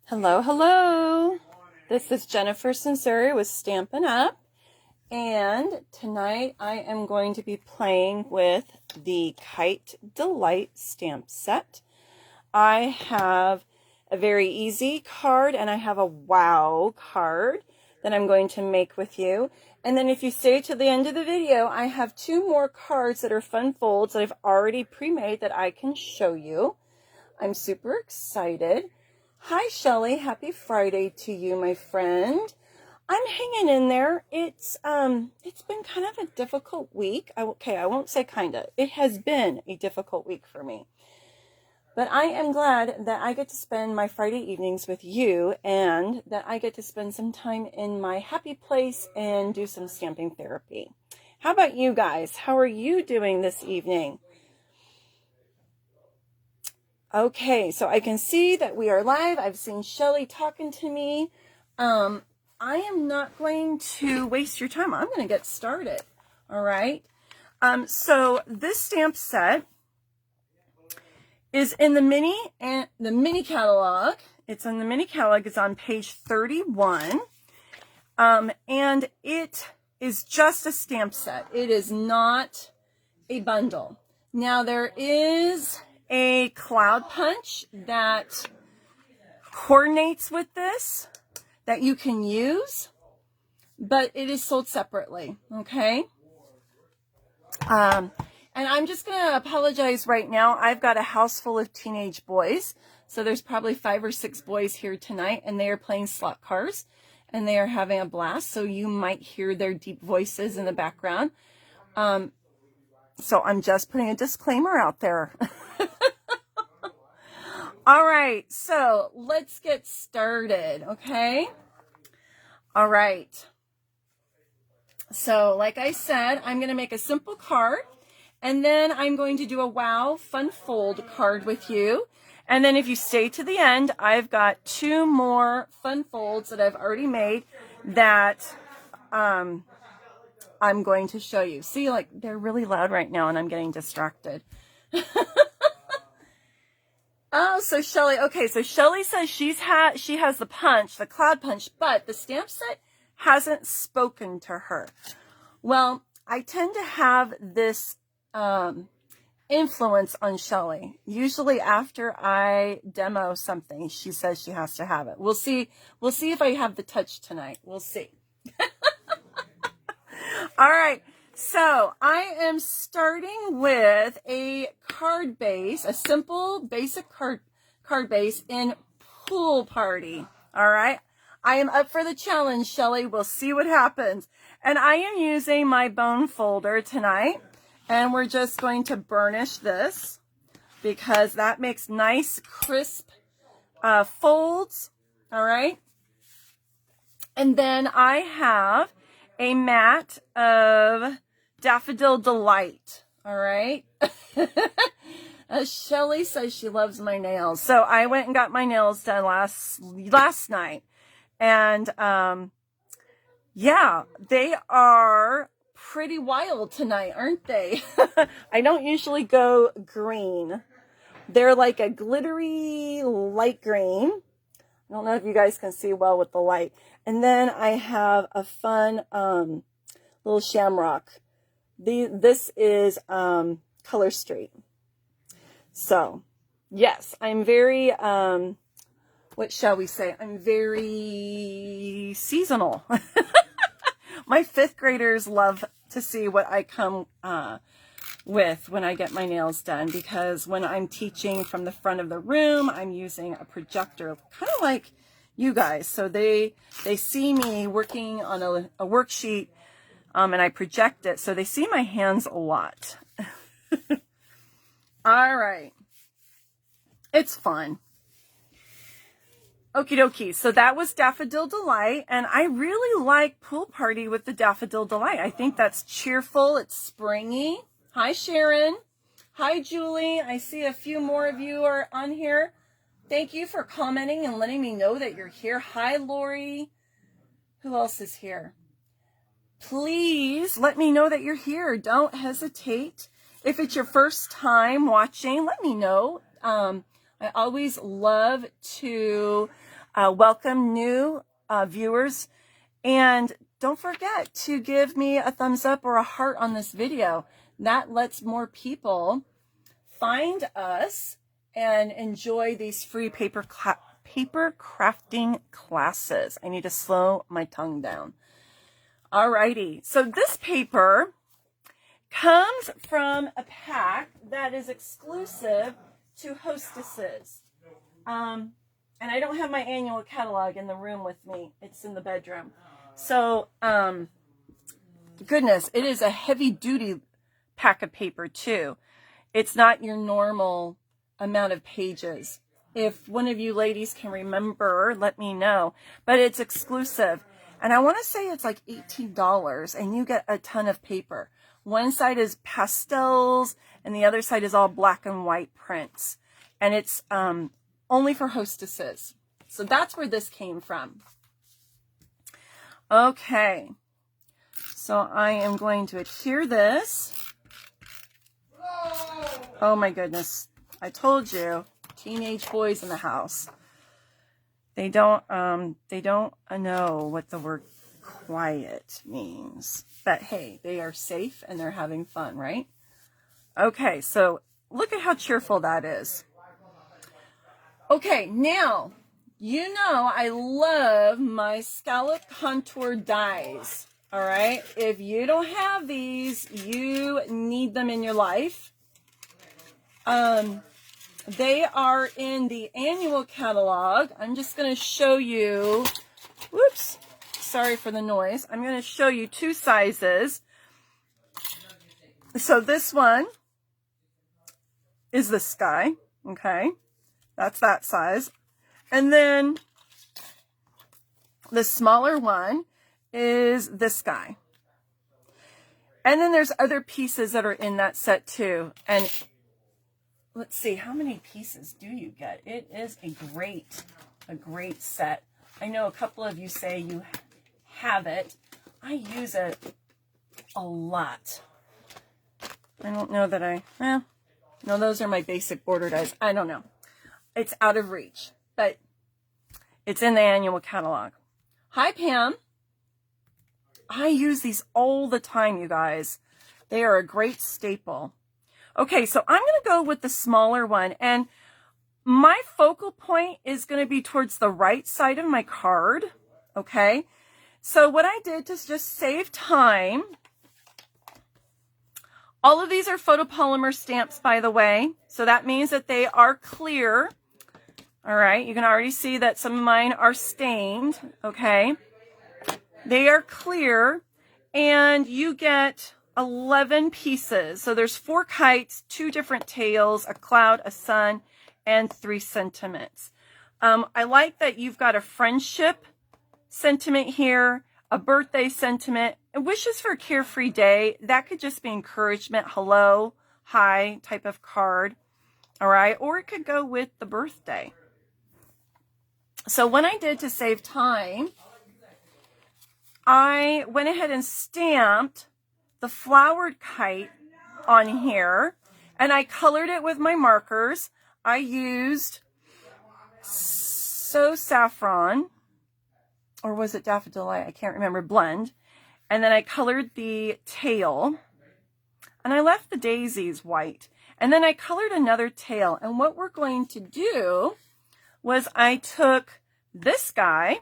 Hello, hello. This is Jennifer Sinceri with Stampin' Up. And tonight I am going to be playing with the Kite Delight stamp set. I have a very easy card and I have a wow card that I'm going to make with you. And then if you stay to the end of the video, I have two more cards that are fun folds that I've already pre-made that I can show you. I'm super excited. Hi, Shelly. Happy Friday to you, my friend. I'm hanging in there. It's been kind of a difficult week. I won't say kinda. It has been a difficult week for me. But I am glad that I get to spend my Friday evenings with you and that I get to spend some time in my happy place and do some stamping therapy. How about you guys? How are you doing this evening? Okay, so I can see that we are live. I've seen Shelly talking to me. I am not going to waste your time. I'm going to get started. All right. So this stamp set is in the mini catalog. It's in the mini catalog. It's on page 31. And it is just a stamp set. It is not a bundle. Now there is a cloud punch that coordinates with this that you can use, but it is sold separately. Okay. And I'm just going to apologize right now. I've got a house full of teenage boys. So there's probably 5 or 6 boys here tonight and they are playing slot cars and they are having a blast. So you might hear their deep voices in the background. So I'm just putting a disclaimer out there. All right, so let's get started, okay? All right. So like I said, I'm going to make a simple card, and then I'm going to do a wow fun fold card with you. And then if you stay to the end, I've got 2 more fun folds that I've already made that I'm going to show you. See, like they're really loud right now and I'm getting distracted. Oh, so Shelly, okay, so Shelly says she has the punch, the cloud punch, but the stamp set hasn't spoken to her. Well, I tend to have this influence on Shelly. Usually after I demo something, she says she has to have it. We'll see if I have the touch tonight. We'll see. All right. So I am starting with a card base, a simple basic card base in Pool Party. All right. I am up for the challenge, Shelly. We'll see what happens. And I am using my bone folder tonight. And we're just going to burnish this because that makes nice, crisp folds. All right. And then I have a mat of Daffodil Delight. All right. Shelly says she loves my nails. So I went and got my nails done last night. And yeah, they are pretty wild tonight, aren't they? I don't usually go green. They're like a glittery light green. I don't know if you guys can see well with the light. And then I have a fun little shamrock. This is Color Street. So, yes, I'm very, what shall we say? I'm very seasonal. My 5th graders love to see what I come with when I get my nails done, because when I'm teaching from the front of the room, I'm using a projector, kind of like you guys. So they see me working on a worksheet, and I project it. So they see my hands a lot. All right. It's fun. Okie dokie. So that was Daffodil Delight. And I really like Pool Party with the Daffodil Delight. I think that's cheerful. It's springy. Hi, Sharon. Hi, Julie. I see a few more of you are on here. Thank you for commenting and letting me know that you're here. Hi, Lori. Who else is here? Please let me know that you're here. Don't hesitate. If it's your first time watching, let me know. I always love to welcome new viewers, and don't forget to give me a thumbs up or a heart on this video. That lets more people find us and enjoy these free paper crafting classes. I need to slow my tongue down. Alrighty, so this paper comes from a pack that is exclusive to hostesses. And I don't have my annual catalog in the room with me. It's in the bedroom. So, goodness, it is a heavy duty pack of paper too. It's not your normal amount of pages. If one of you ladies can remember, let me know. But it's exclusive. And I want to say it's like $18 and you get a ton of paper. One side is pastels and the other side is all black and white prints. And it's only for hostesses. So that's where this came from. Okay. So I am going to adhere this. Oh my goodness. I told you, teenage boys in the house. They don't know what the word quiet means. But hey, they are safe and they're having fun, right? Okay, so look at how cheerful that is. Okay, now, you know I love my scallop contour dies. All right, if you don't have these, you need them in your life. They are in the annual catalog. I'm just going to show you, whoops, sorry for the noise. I'm going to show you two sizes. So this one is this guy, okay? That's that size. And then the smaller one is this guy. And then there's other pieces that are in that set too. And let's see, how many pieces do you get? It is a great set. I know a couple of you say you have it. I use it a lot. I don't know that no, those are my basic border dies. I don't know. It's out of reach, but it's in the annual catalog. Hi, Pam. I use these all the time, you guys. They are a great staple. Okay, so I'm going to go with the smaller one, and my focal point is going to be towards the right side of my card, okay? So what I did to just save time, all of these are photopolymer stamps, by the way, so that means that they are clear. All right, you can already see that some of mine are stained, okay? They are clear, and you get 11 pieces. So there's 4 kites, 2 different tails, a cloud, a sun, and 3 sentiments. I like that you've got a friendship sentiment here, a birthday sentiment, and wishes for a carefree day. That could just be encouragement, hello, hi type of card. All right, or it could go with the birthday. So what I did to save time, I went ahead and stamped the flowered kite on here, and I colored it with my markers. I used So Saffron, or was it Daffodil Delight? I can't remember, blend. And then I colored the tail, and I left the daisies white. And then I colored another tail, and what we're going to do was I took this guy,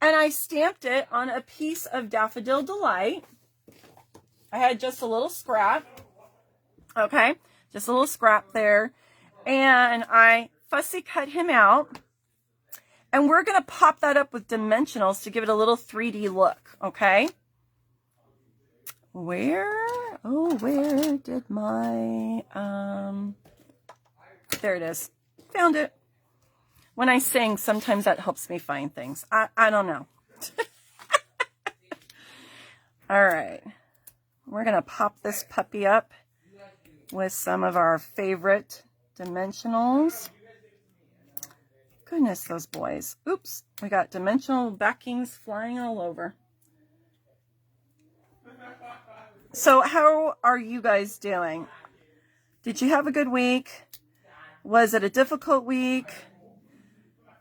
and I stamped it on a piece of Daffodil Delight. I had just a little scrap, okay, just a little scrap there, and I fussy cut him out, and we're going to pop that up with dimensionals to give it a little 3D look, okay? Where did my, there it is, found it. When I sing, sometimes that helps me find things. I don't know. All right. We're going to pop this puppy up with some of our favorite dimensionals. Goodness, those boys. Oops. We got dimensional backings flying all over. So how are you guys doing? Did you have a good week? Was it a difficult week?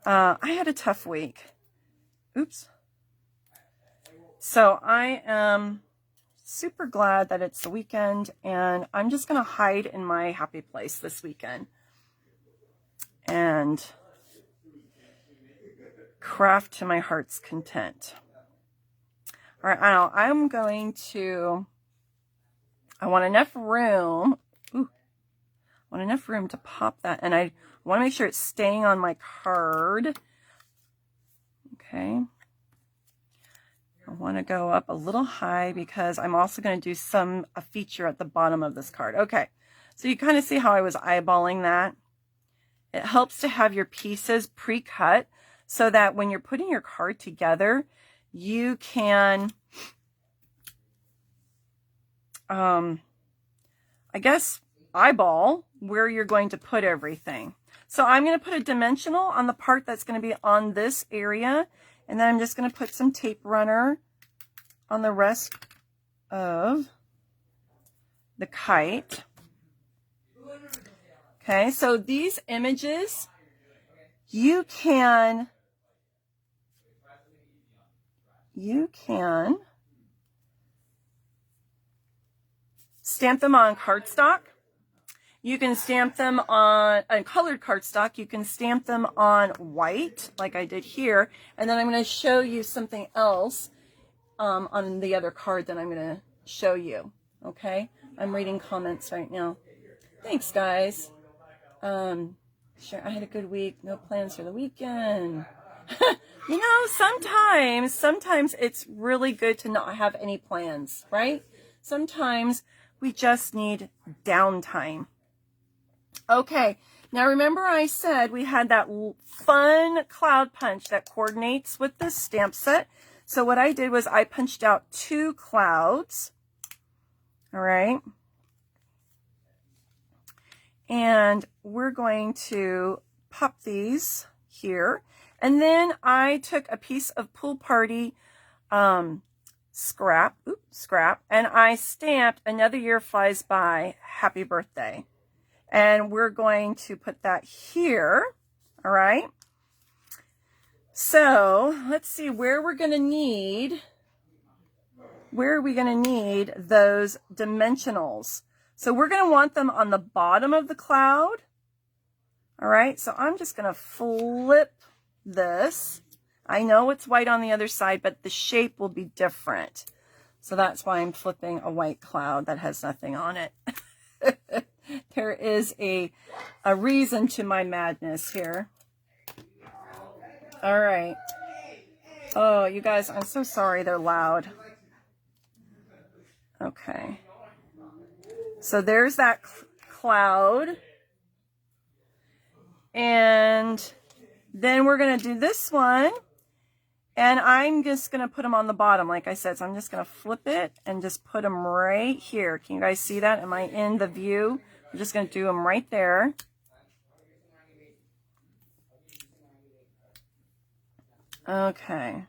I had a tough week. Oops. So I am super glad that it's the weekend, and I'm just going to hide in my happy place this weekend and craft to my heart's content. All right, now I'm going to, I want enough room. Ooh, I want enough room to pop that, and I want to make sure it's staying on my card. Okay. I want to go up a little high because I'm also going to do a feature at the bottom of this card. Okay, so you kind of see how I was eyeballing that. It helps to have your pieces pre-cut so that when you're putting your card together, you can, I guess, eyeball where you're going to put everything. So I'm going to put a dimensional on the part that's going to be on this area. And then I'm just going to put some tape runner on the rest of the kite. Okay, so these images, you can stamp them on cardstock. You can stamp them on colored cardstock. You can stamp them on white, like I did here. And then I'm going to show you something else on the other card that I'm going to show you. Okay? I'm reading comments right now. Thanks, guys. Sure, I had a good week. No plans for the weekend. You know, sometimes it's really good to not have any plans, right? Sometimes we just need downtime. Okay, now remember I said we had that fun cloud punch that coordinates with this stamp set. So what I did was I punched out 2 clouds. All right. And we're going to pop these here. And then I took a piece of Pool Party scrap, and I stamped Another Year Flies By, Happy Birthday. And we're going to put that here, all right? So let's see where we're going to need, where are we going to need those dimensionals? So we're going to want them on the bottom of the cloud, all right? So I'm just going to flip this. I know it's white on the other side, but the shape will be different. So that's why I'm flipping a white cloud that has nothing on it. There is a reason to my madness here. All right. Oh, you guys, I'm so sorry they're loud. Okay. So there's that cloud. And then we're going to do this one. And I'm just going to put them on the bottom, like I said. So I'm just going to flip it and just put them right here. Can you guys see that? Am I in the view? I'm just going to do them right there. Okay.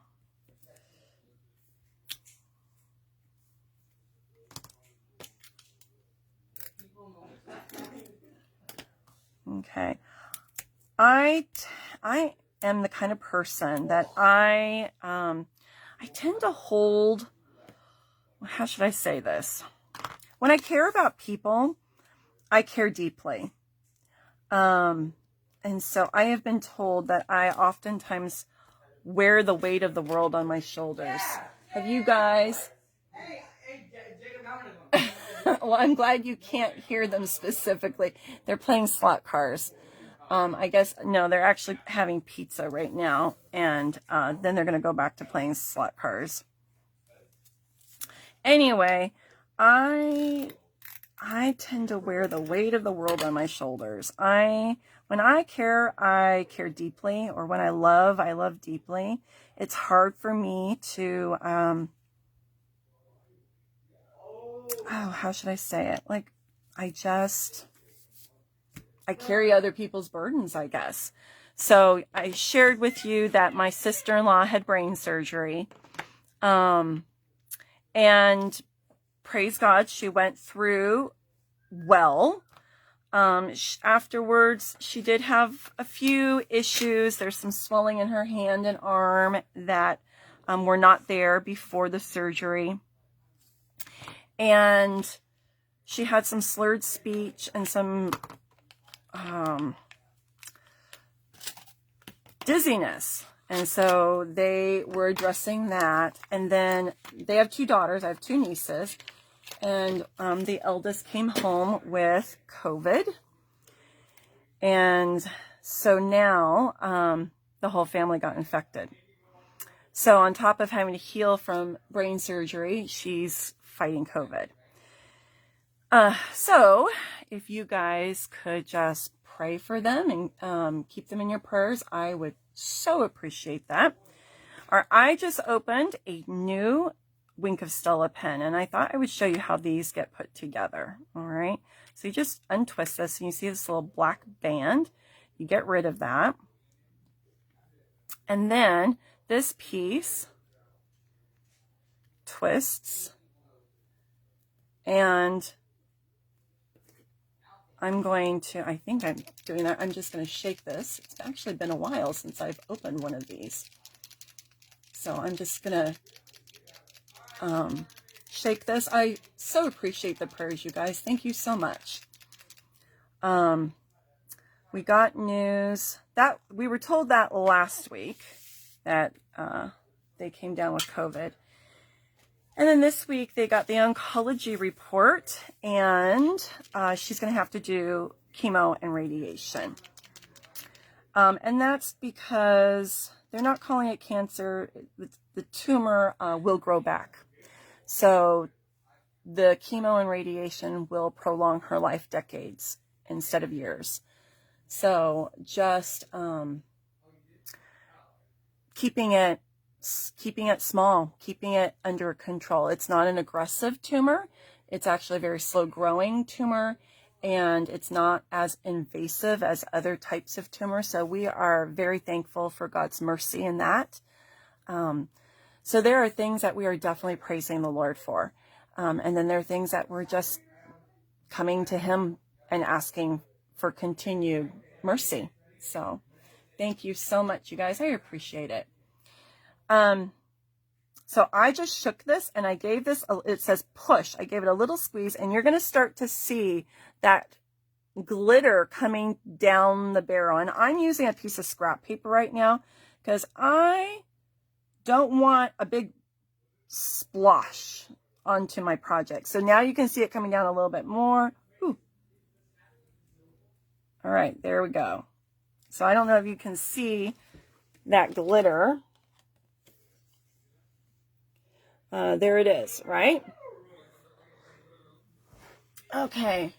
Okay. I am the kind of person that I tend to hold, how should I say this? When I care about people, I care deeply. And so I have been told that I oftentimes wear the weight of the world on my shoulders. Have you guys? Well, I'm glad you can't hear them specifically. They're playing slot cars. I guess, no, they're actually having pizza right now. And then they're going to go back to playing slot cars. Anyway, I tend to wear the weight of the world on my shoulders. When I care deeply, or when I love deeply. It's hard for me to, how should I say it? Like, I carry other people's burdens, I guess. So I shared with you that my sister-in-law had brain surgery. And praise God, she went through well. Afterwards, she did have a few issues. There's some swelling in her hand and arm that were not there before the surgery. And she had some slurred speech and some dizziness. And so they were addressing that. And then they have 2 daughters. I have 2 nieces. And the eldest came home with COVID. And so now the whole family got infected. So on top of having to heal from brain surgery, she's fighting COVID. So if you guys could just pray for them and keep them in your prayers, I would so appreciate that. I just opened a new Wink of Stella pen, and I thought I would show you how these get put together. All right, so you just untwist this, and you see this little black band. You get rid of that, and then this piece twists, and I think I'm doing that. I'm just going to shake this. It's actually been a while since I've opened one of these. So I'm just going to shake this. I so appreciate the prayers, you guys. Thank you so much. We got news that we were told that last week that they came down with COVID. And then this week they got the oncology report, and she's going to have to do chemo and radiation. And that's because they're not calling it cancer. The tumor will grow back. So the chemo and radiation will prolong her life decades instead of years. So just keeping it small, keeping it under control. It's not an aggressive tumor. It's actually a very slow growing tumor, and it's not as invasive as other types of tumors. So we are very thankful for God's mercy in that. So there are things that we are definitely praising the Lord for. And then there are things that we're just coming to Him and asking for continued mercy. So thank you so much, you guys. I appreciate it. So I just shook this, and I gave this, it says push. I gave it a little squeeze, and you're going to start to see that glitter coming down the barrel. And I'm using a piece of scrap paper right now because I don't want a big splosh onto my project. So now you can see it coming down a little bit more. Ooh. All right, there we go. So I don't know if you can see that glitter. There it is, right? Okay.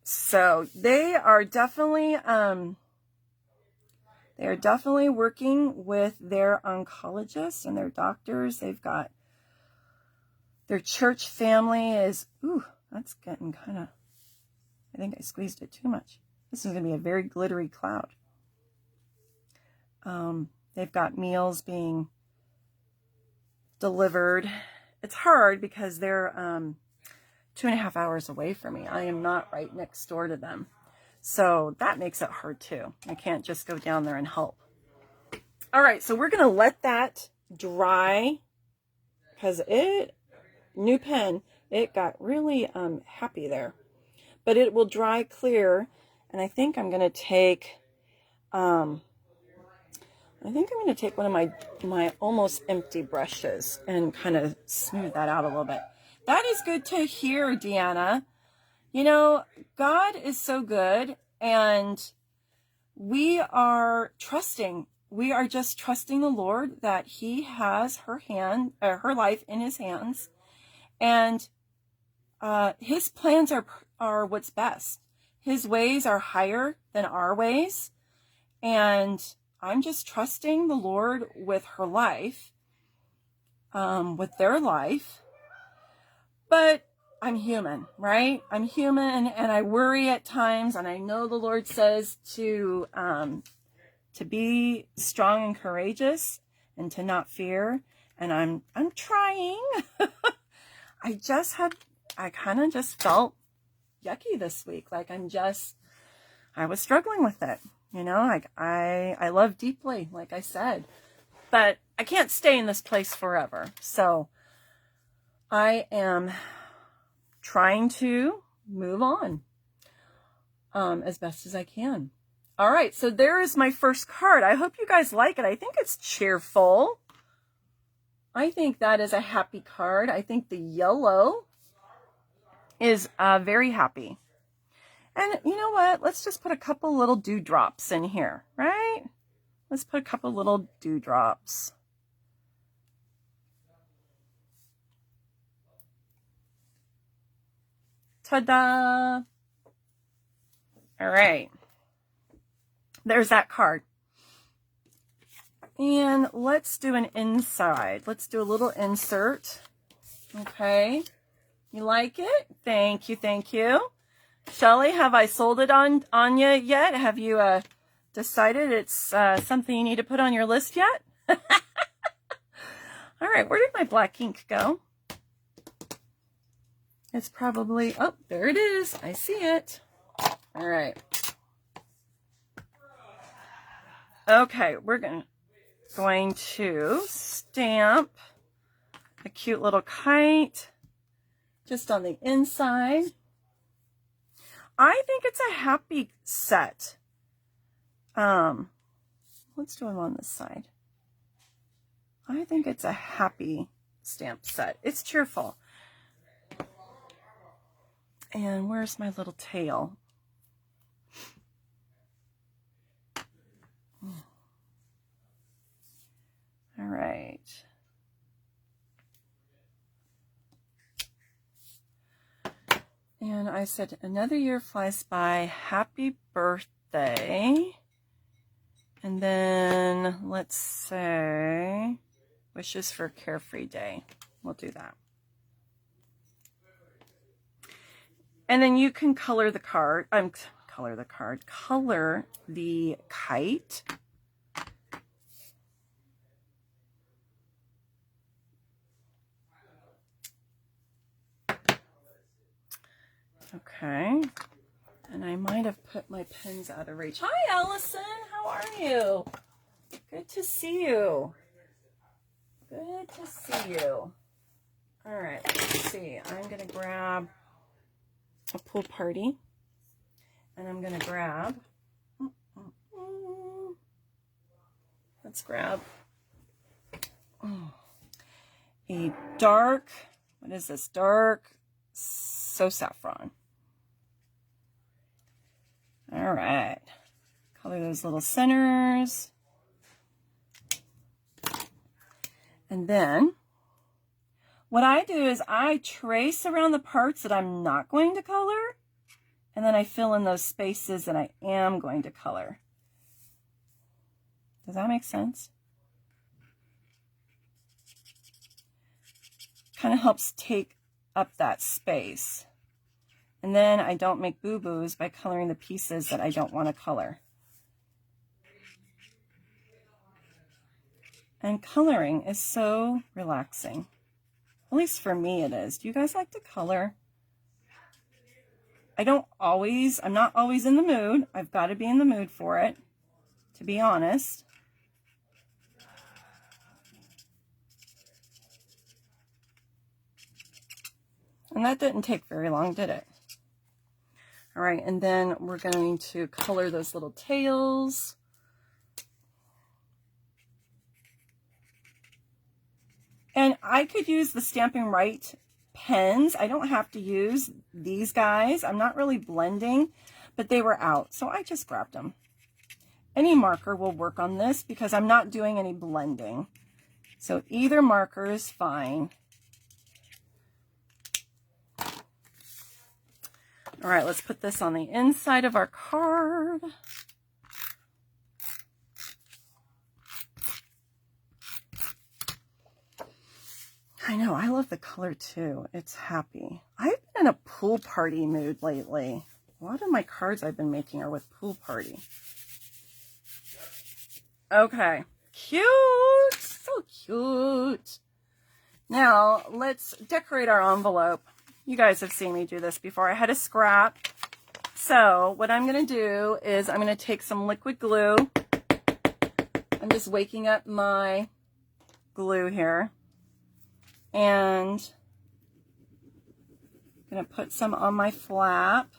So they are definitely working with their oncologists and their doctors. They've got their church family is, ooh, that's getting kind of, I think I squeezed it too much. This is going to be a very glittery cloud. They've got meals being delivered. It's hard because they're 2.5 hours away from me. I am not right next door to them. So that makes it hard too. I can't just go down there and help. All right, so we're going to let that dry because new pen, it got really happy there. But it will dry clear, and I think I'm going to take one of my almost empty brushes and kind of smooth that out a little bit. That is good to hear, Deanna. You know, God is so good, and we are trusting. We are just trusting the Lord that He has her life in His hands, and His plans are what's best. His ways are higher than our ways, and I'm just trusting the Lord with her life, with their life. But I'm human, right? I'm human, and I worry at times, and I know the Lord says to be strong and courageous and to not fear, and I'm trying. I I kind of just felt yucky this week. Like I was struggling with it. You know, like I love deeply, like I said, but I can't stay in this place forever. So I am trying to move on as best as I can. All right, so there is my first card. I hope you guys like it. I think it's cheerful. I think that is a happy card. I think the yellow is very happy. And you know what? Let's just put a couple little dewdrops in here, right? Let's put a couple little dewdrops. Ta-da! All right. There's that card. And let's do an inside. Let's do a little insert. Okay. You like it? Thank you, thank you. Shelly, have I sold it on you yet? Have you decided it's something you need to put on your list yet? All right, where did my black ink go? It's probably, oh, there it is. I see it. All right. Okay, we're going to stamp a cute little kite just on the inside. I think it's a happy set. Let's do them on this side. I think it's a happy stamp set. It's cheerful. And where's my little tail? All right. And I said, another year flies by. Happy birthday. And then let's say, wishes for a carefree day. We'll do that. And then you can color the card. Color the kite. Okay, and I might have put my pens out of reach. Hi, Allison. How are you? Good to see you. Good to see you. All right, let's see. I'm going to grab a pool party, and I'm going to grab, let's grab a dark, what is this? Dark So Saffron. All right, color those little centers. And then what I do is I trace around the parts that I'm not going to color, and then I fill in those spaces that I am going to color. Does that make sense? Kind of helps take up that space. And then I don't make boo-boos by coloring the pieces that I don't want to color. And coloring is so relaxing. At least for me it is. Do you guys like to color? I'm not always in the mood. I've got to be in the mood for it, to be honest. And that didn't take very long, did it? All right, and then we're going to color those little tails. And I could use the Stampin' Right pens. I don't have to use these guys. I'm not really blending, but they were out, so I just grabbed them. Any marker will work on this because I'm not doing any blending. So either marker is fine. All right, let's put this on the inside of our card. I know, I love the color too. It's happy. I've been in a pool party mood lately. A lot of my cards I've been making are with pool party. Okay, cute, so cute. Now let's decorate our envelope. You guys have seen me do this before. I had a scrap. So what I'm going to do is I'm going to take some liquid glue. I'm just waking up my glue here. And I'm going to put some on my flap.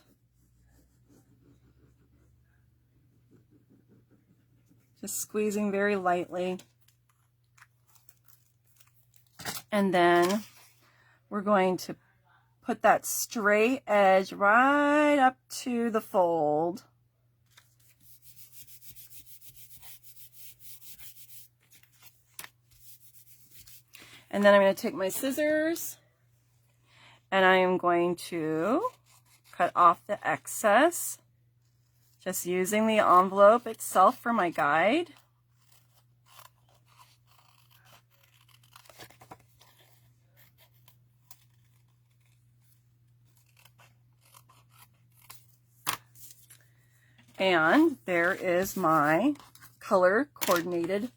Just squeezing very lightly. And then we're going to put that straight edge right up to the fold. And then I'm going to take my scissors and I am going to cut off the excess, just using the envelope itself for my guide. And there is my color coordinated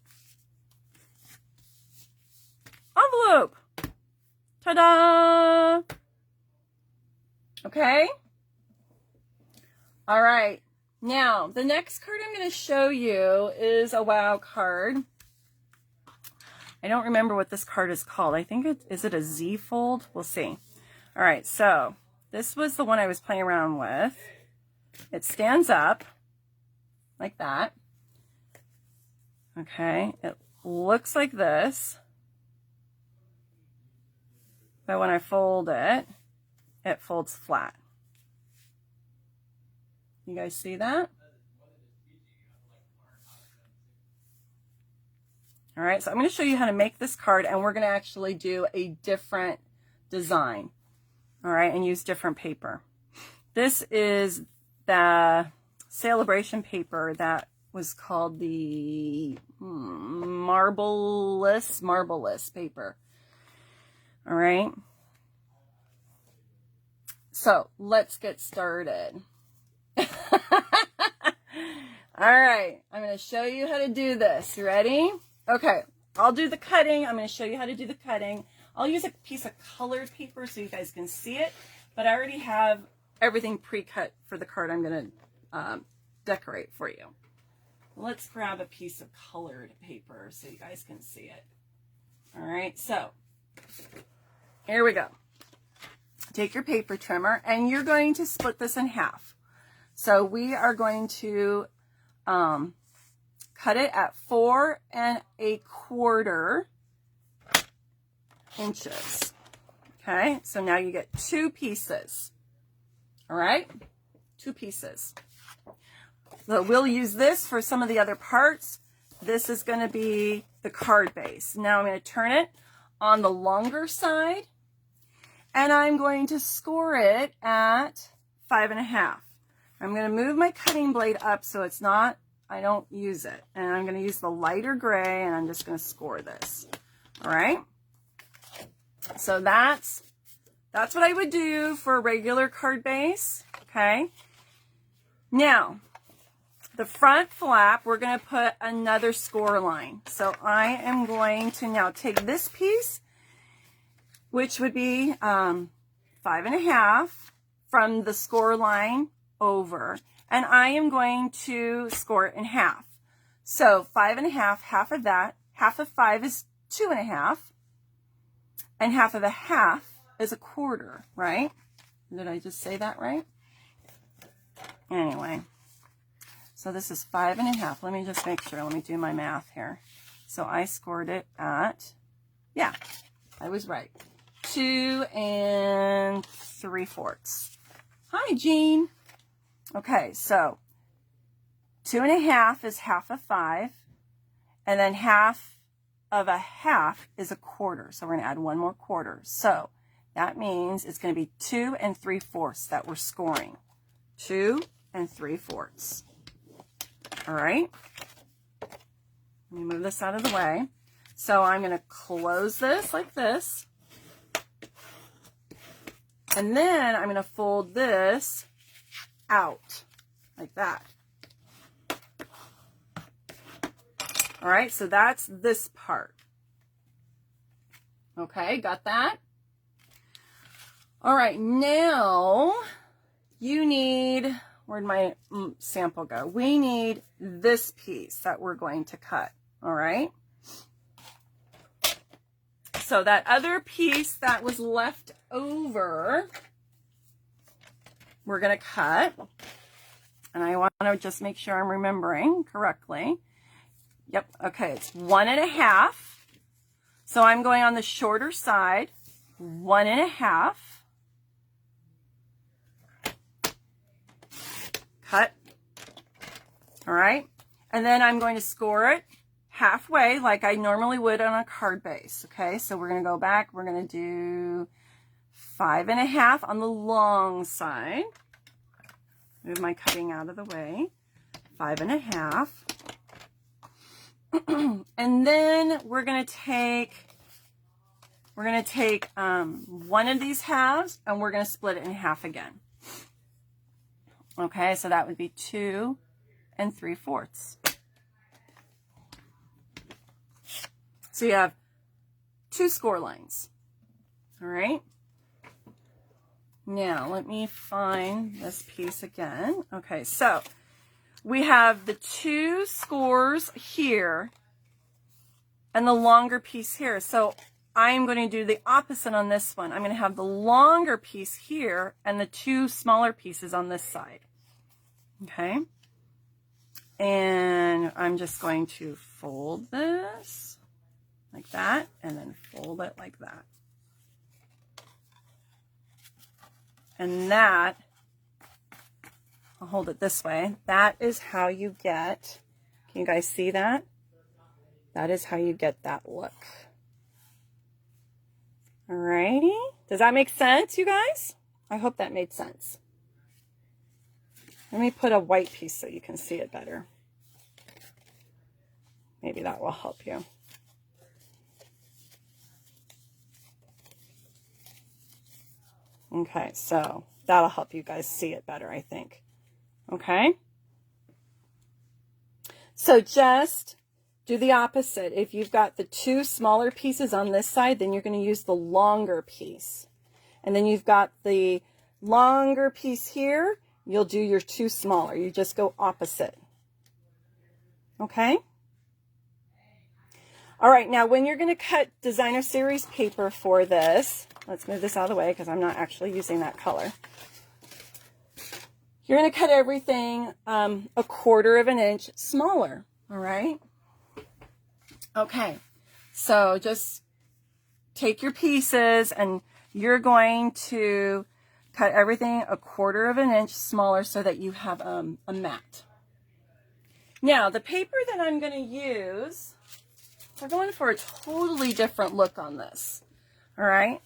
envelope. Ta-da! Okay. All right. Now, the next card I'm going to show you is a wow card. I don't remember what this card is called. I think is it a Z fold? We'll see. All right. So this was the one I was playing around with. It stands up like that. Okay, it looks like this. But when I fold it, it folds flat. You guys see that? All right, so I'm going to show you how to make this card, and we're going to actually do a different design. All right, and use different paper. This is the celebration paper that was called the marvelous paper. All right. So let's get started. All right. I'm going to show you how to do this. You ready? Okay. I'll do the cutting. I'm going to show you how to do the cutting. I'll use a piece of colored paper so you guys can see it, but I already have everything pre-cut for the card I'm going to decorate for you. Let's grab a piece of colored paper so you guys can see it. All right, so here we go. Take your paper trimmer and you're going to split this in half. So we are going to cut it at 4 1/4 inches. Okay, so now you get 2 pieces. All right, 2 pieces. So we'll use this for some of the other parts. This is going to be the card base. Now I'm going to turn it on the longer side and I'm going to score it at 5 1/2. I'm going to move my cutting blade up so it's not, I don't use it. And I'm going to use the lighter gray and I'm just going to score this. All right. So that's what I would do for a regular card base. Okay. Now, the front flap, we're going to put another score line. So I am going to now take this piece, which would be 5 1/2 from the score line over. And I am going to score it in half. So 5 1/2, half of that, half of 5 is 2 1/2. And half of a half is 1/4, right? Did I just say that right? Anyway. So this is 5 1/2. Let me just make sure. Let me do my math here. So I scored it at, yeah, I was right. 2 3/4. Hi, Jean. Okay, so 2 1/2 is half of 5. And then half of a half is 1/4. So we're going to add one more quarter. So that means it's going to be 2 3/4 that we're scoring. 2 3/4. All right. Let me move this out of the way. So I'm going to close this like this. And then I'm going to fold this out like that. All right, so that's this part. Okay, got that? All right, now you need, where'd my sample go? We need this piece that we're going to cut, all right? So that other piece that was left over, we're gonna cut. And I want to just make sure I'm remembering correctly. Yep, okay, it's 1.5. So I'm going on the shorter side, 1.5. Cut. All right, and then I'm going to score it halfway like I normally would on a card base. Okay, so we're going to go back. We're going to do 5.5 on the long side. Move my cutting out of the way. 5.5. And then we're going to take one of these halves and we're going to split it in half again. Okay, so that would be 2 3/4. So you have 2 score lines. All right. Now let me find this piece again. Okay, so we have the 2 scores here and the longer piece here. So I'm going to do the opposite on this one. I'm going to have the longer piece here and the 2 smaller pieces on this side. Okay. And I'm just going to fold this like that and then fold it like that. And that, I'll hold it this way. That is how you get, can you guys see that? That is how you get that look. Alrighty. Does that make sense, you guys? I hope that made sense. Let me put a white piece so you can see it better. Maybe that will help you. Okay, so that'll help you guys see it better, I think. Okay? So just do the opposite. If you've got the 2 smaller pieces on this side, then you're going to use the longer piece. And then you've got the longer piece here, you'll do your 2 smaller. You just go opposite. Okay? All right, now when you're going to cut designer series paper for this, let's move this out of the way because I'm not actually using that color. You're going to cut everything 1/4 inch smaller, all right? Okay, so just take your pieces and you're going to cut everything 1/4 inch smaller so that you have a mat. Now, the paper that I'm going to use, we're going for a totally different look on this, all right?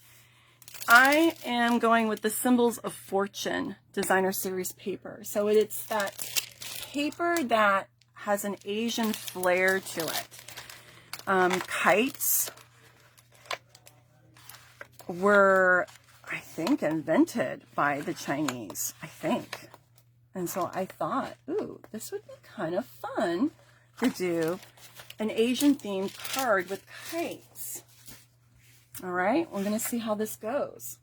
I am going with the Symbols of Fortune designer series paper. So it's that paper that has an Asian flair to it. Kites were, I think, invented by the Chinese, I think. And so I thought, ooh, this would be kind of fun to do an Asian themed card with kites. All right, we're going to see how this goes.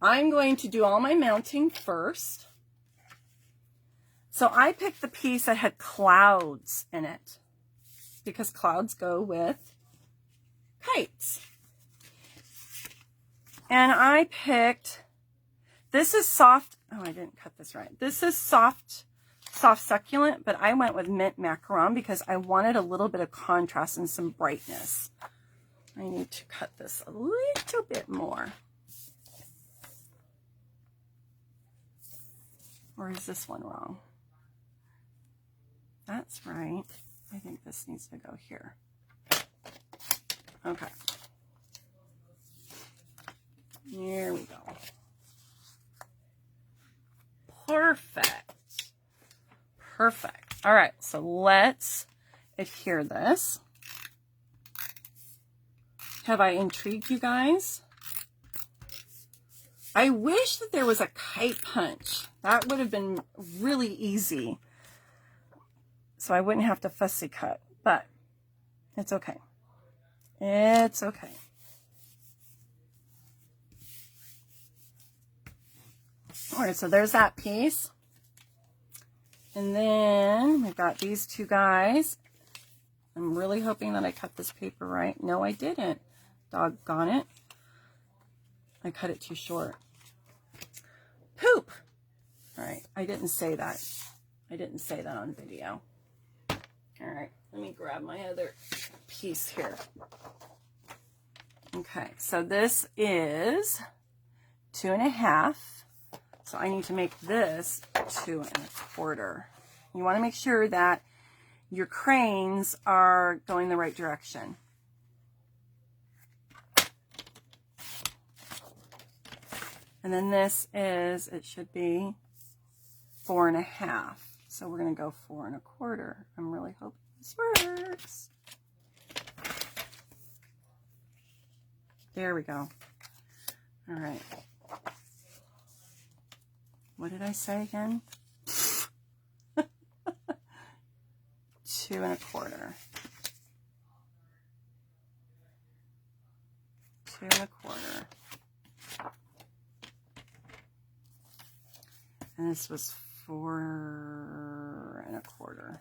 I'm going to do all my mounting first. So I picked the piece that had clouds in it because clouds go with kites. And I picked, this is soft, oh, I didn't cut this right. This is soft succulent, but I went with mint macaron because I wanted a little bit of contrast and some brightness. I need to cut this a little bit more. Or is this one wrong? That's right. I think this needs to go here. Okay. Here we go. Perfect. Perfect. All right, so let's adhere this. Have I intrigued you guys? I wish that there was a kite punch. That would have been really easy. So I wouldn't have to fussy cut, but it's okay. It's okay. All right, so there's that piece. And then we've got these two guys. I'm really hoping that I cut this paper right. No, I didn't. Doggone it. I cut it too short. Poop! All right, I didn't say that. I didn't say that on video. All right, let me grab my other piece here. Okay, so this is 2.5. So I need to make this 2.25. You want to make sure that your cranes are going the right direction. And then this is, it should be 4.5. So we're going to go 4.25. I'm really hoping this works. There we go. All right. What did I say again? 2.25. 2.25. And this was 4.25.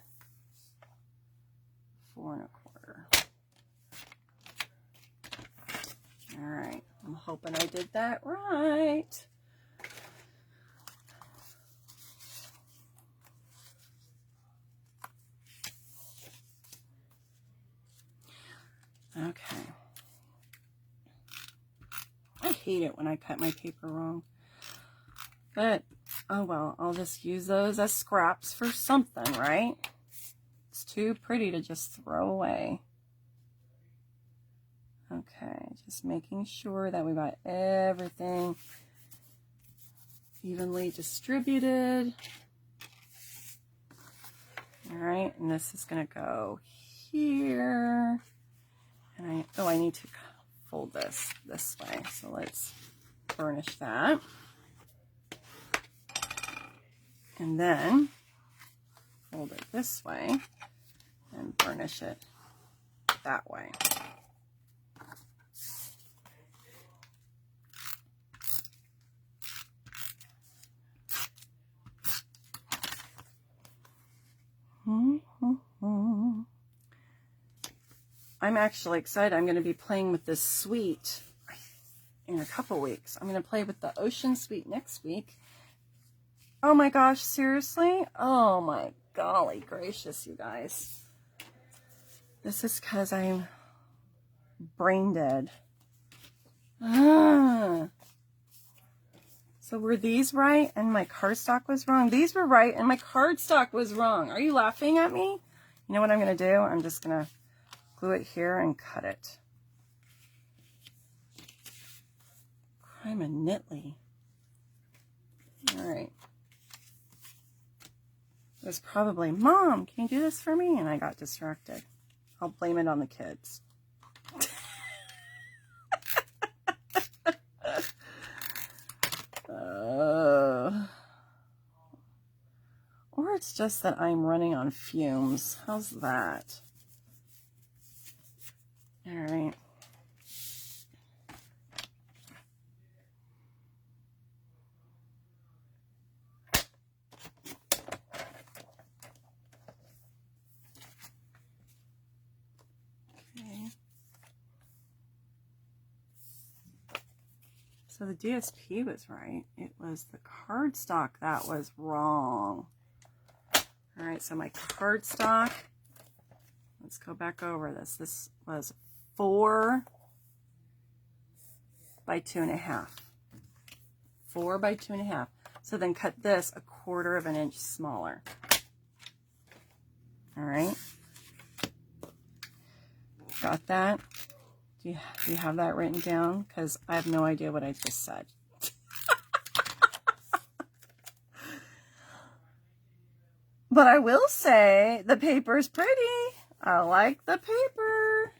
4.25. All right. I'm hoping I did that right. Okay. I hate it when I cut my paper wrong. But, oh well, I'll just use those as scraps for something, right? It's too pretty to just throw away. Okay, just making sure that we got everything evenly distributed. All right, and this is going to go here. And I need to fold this way. So let's burnish that. And then fold it this way and burnish it that way. I'm actually excited. I'm going to be playing with this sweet in a couple weeks. I'm going to play with the Ocean Sweet next week. Oh my gosh, seriously? Oh my golly gracious, you guys. This is because I'm brain dead. So were these right and my cardstock was wrong? These were right and my cardstock was wrong. Are you laughing at me? You know what I'm going to do? I'm just going to glue it here and cut it. Crime and Knitly. All right. It was probably, Mom, can you do this for me? And I got distracted. I'll blame it on the kids. Or it's just that I'm running on fumes. How's that? All right. Okay. So the DSP was right. It was the cardstock that was wrong. All right, so my cardstock, let's go back over this. This was 4 by 2.5. 4 by 2.5. So then cut this 1/4 inch smaller. All right. Got that? Do you have that written down? Because I have no idea what I just said. But I will say the paper's pretty. I like the paper.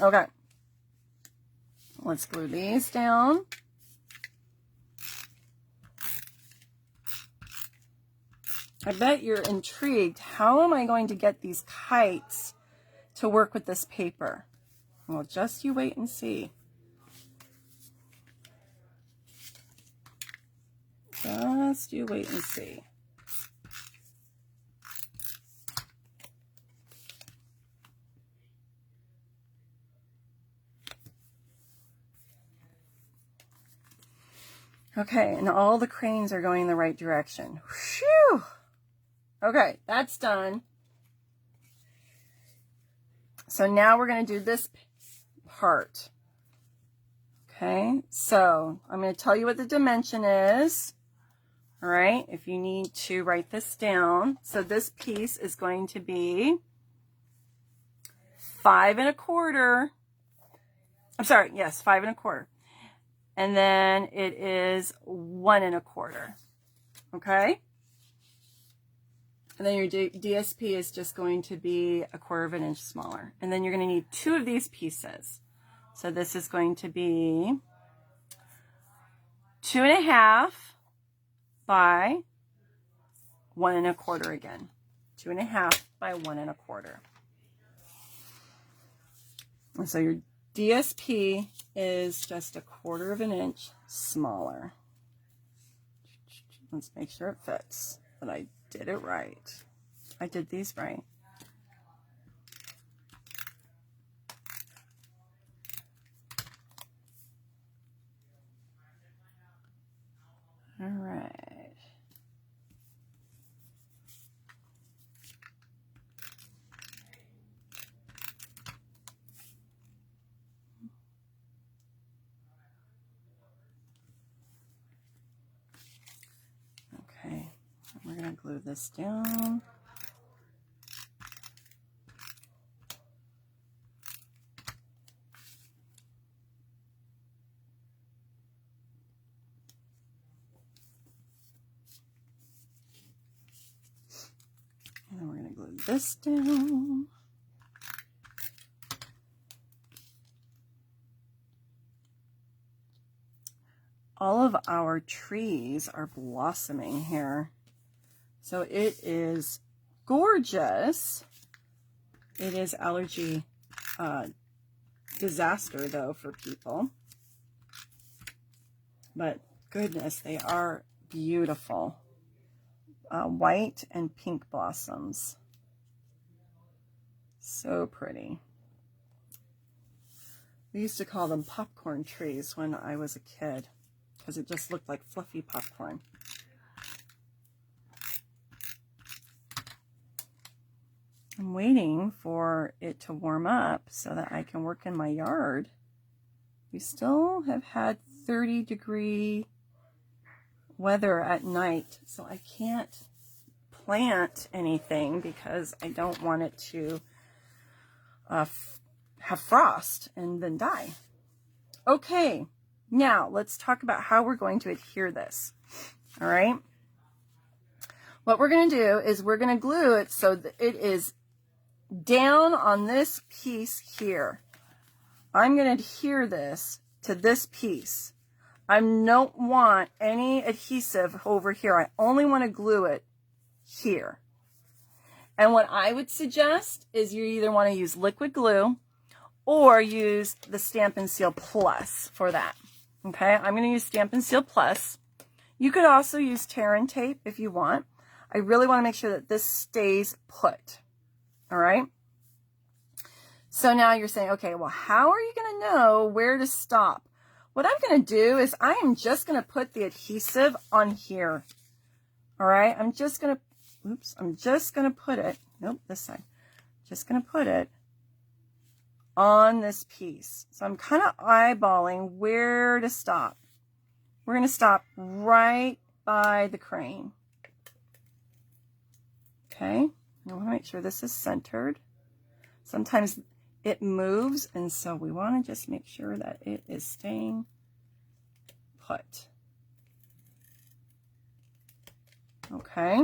Okay. Let's glue these down. I bet you're intrigued. How am I going to get these kites to work with this paper? Well, just you wait and see. just you wait and see. Okay, and all the cranes are going in the right direction. Phew! Okay, that's done. So now we're going to do this part. Okay, so I'm going to tell you what the dimension is. All right, if you need to write this down. So this piece is going to be 5 1/4. I'm sorry, yes, 5 1/4. And then it is 1 1/4. Okay? And then your DSP is just going to be 1/4 inch smaller. And then you're going to need 2 of these pieces. So this is going to be 2 1/2 by 1 1/4 again. 2 1/2 by 1 1/4. And so your DSP is just 1/4 inch smaller. Let's make sure it fits, that I did it right. I did these right. All right. Okay, we're going to glue this down. And then we're going to glue this down. All of our trees are blossoming here. So it is gorgeous. It is allergy disaster though for people. But goodness, they are beautiful. White and pink blossoms. So pretty. We used to call them popcorn trees when I was a kid, because it just looked like fluffy popcorn. I'm waiting for it to warm up so that I can work in my yard. We still have had 30-degree weather at night, so I can't plant anything because I don't want it to have frost and then die. Okay, now let's talk about how we're going to adhere this. All right. What we're going to do is we're going to glue it so that it is down on this piece here. I'm going to adhere this to this piece. I don't want any adhesive over here. I only want to glue it here. And what I would suggest is you either want to use liquid glue or use the Stampin' Seal Plus for that. Okay, I'm going to use Stampin' Seal Plus. You could also use tear and tape if you want. I really want to make sure that this stays put. All right. So now you're saying, okay, well, how are you going to know where to stop? What I'm going to do is I am just going to put the adhesive on here. All right. I'm just going to put it, nope, this side. Just going to put it on this piece. So I'm kind of eyeballing where to stop. We're going to stop right by the crane. Okay. I want to make sure this is centered. Sometimes it moves, and so we want to just make sure that it is staying put. Okay.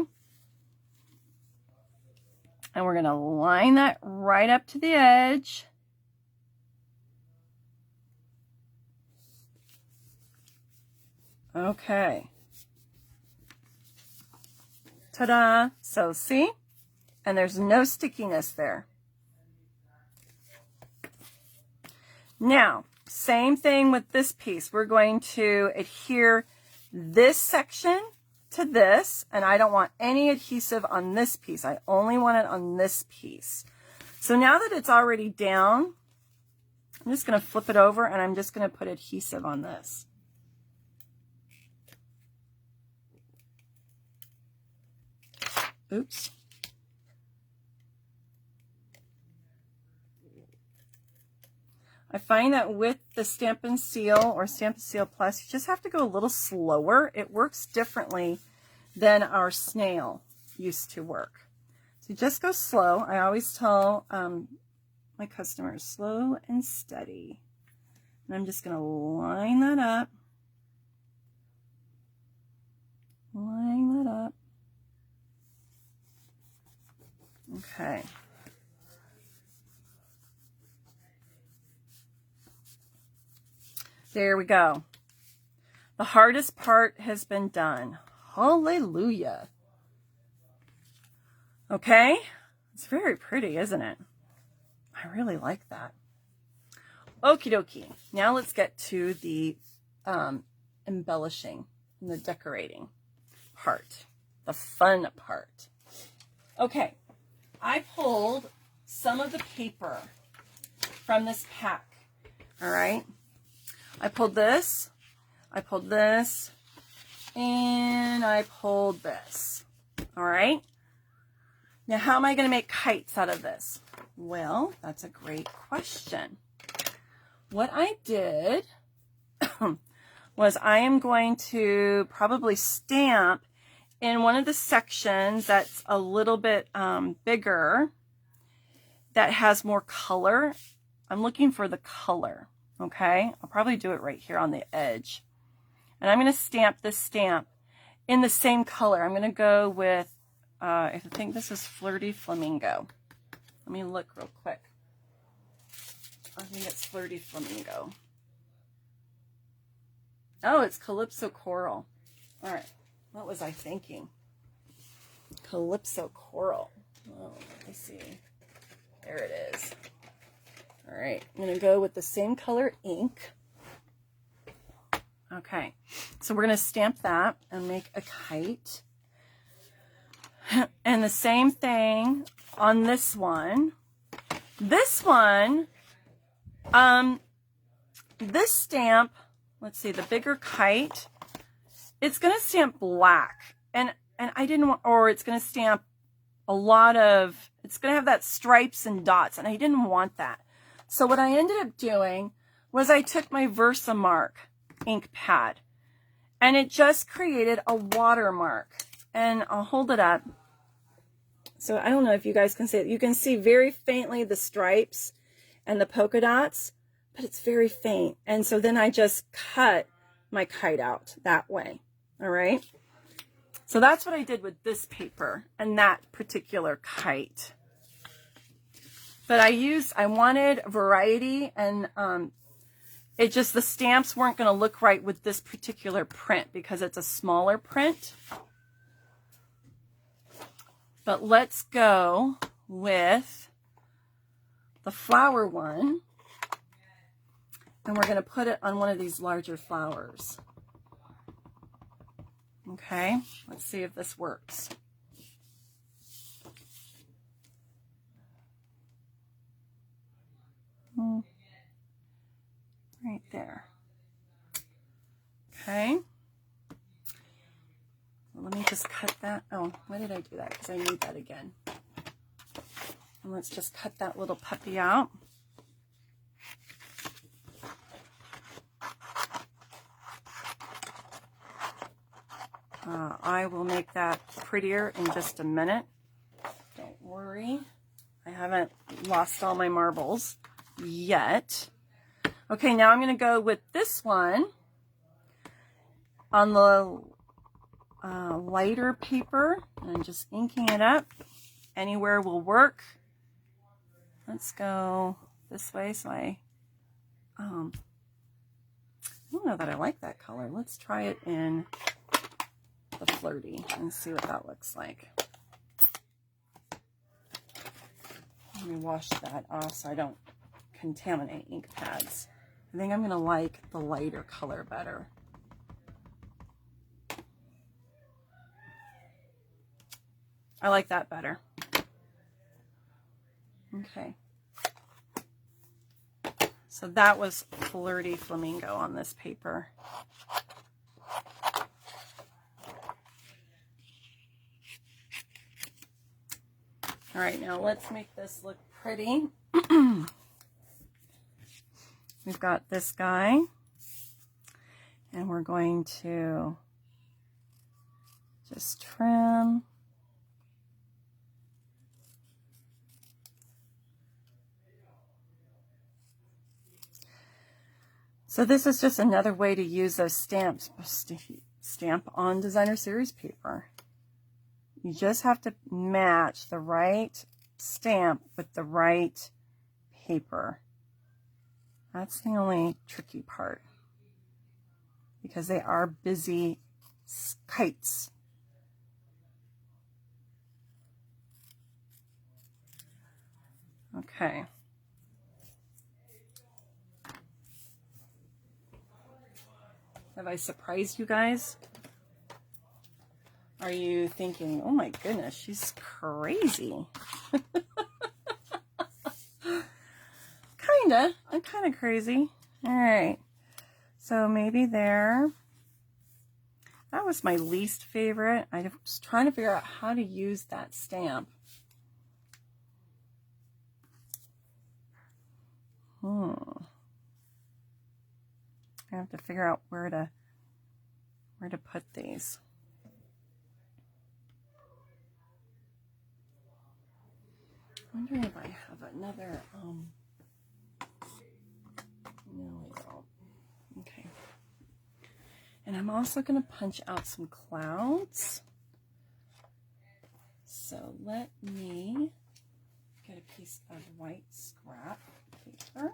And we're going to line that right up to the edge. Okay. Ta-da! So see? And there's no stickiness there. Now, same thing with this piece. We're going to adhere this section to this, and I don't want any adhesive on this piece. I only want it on this piece. So now that it's already down, I'm just going to flip it over and I'm just going to put adhesive on this. Oops. I find that with the Stampin' Seal or Stampin' Seal Plus, you just have to go a little slower. It works differently than our snail used to work. So just go slow. I always tell my customers, slow and steady. And I'm just going to line that up. Line that up. Okay. There we go. The hardest part has been done. Hallelujah. Okay. It's very pretty, isn't it? I really like that. Okie dokie. Now let's get to the embellishing and the decorating part. The fun part. Okay. I pulled some of the paper from this pack. All right. I pulled this, and I pulled this. All right. Now, how am I going to make kites out of this? Well, that's a great question. What I did was I am going to probably stamp in one of the sections that's a little bit bigger, that has more color. I'm looking for the color. Okay, I'll probably do it right here on the edge. And I'm going to stamp this stamp in the same color. I'm going to go with, I think this is Flirty Flamingo. Let me look real quick. I think it's Flirty Flamingo. Oh, it's Calypso Coral. All right, what was I thinking? Calypso Coral. Oh, let me see. There it is. All right, I'm going to go with the same color ink. Okay, so we're going to stamp that and make a kite. And the same thing on this one. This one, this stamp, let's see, the bigger kite, it's going to stamp black. And I didn't want, or it's going to stamp a lot of, it's going to have that stripes and dots, and I didn't want that. So what I ended up doing was I took my Versamark ink pad and it just created a watermark. And I'll hold it up. So I don't know if you guys can see it. You can see very faintly the stripes and the polka dots, but it's very faint. And so then I just cut my kite out that way. All right. So that's what I did with this paper and that particular kite. But I wanted variety, and it just, the stamps weren't going to look right with this particular print because it's a smaller print. But let's go with the flower one, and we're going to put it on one of these larger flowers. Okay, let's see if this works. Right there. Okay. Well, let me just cut that. Oh, why did I do that? Because I need that again. And let's just cut that little puppy out. I will make that prettier in just a minute. Don't worry. I haven't lost all my marbles yet. Okay, now I'm going to go with this one on the lighter paper, and I'm just inking it up. Anywhere will work. Let's go this way. So I don't know that I like that color. Let's try it in the Flirty and see what that looks like. Let me wash that off so I don't contaminate ink pads. I think I'm going to like the lighter color better. I like that better. Okay. So that was Flirty Flamingo on this paper. All right, now let's make this look pretty. We've got this guy, and we're going to just trim. So this is just another way to use those stamps, stamp on designer series paper. You just have to match the right stamp with the right paper. That's the only tricky part, because they are busy kites. Okay. Have I surprised you guys? Are you thinking, oh my goodness, she's crazy? Kinda. I'm kind of crazy. All right. So maybe there. That was my least favorite. I was trying to figure out how to use that stamp. I have to figure out where to put these. I'm wondering if I have another, no I don't. Okay. And I'm also going to punch out some clouds. So let me get a piece of white scrap paper.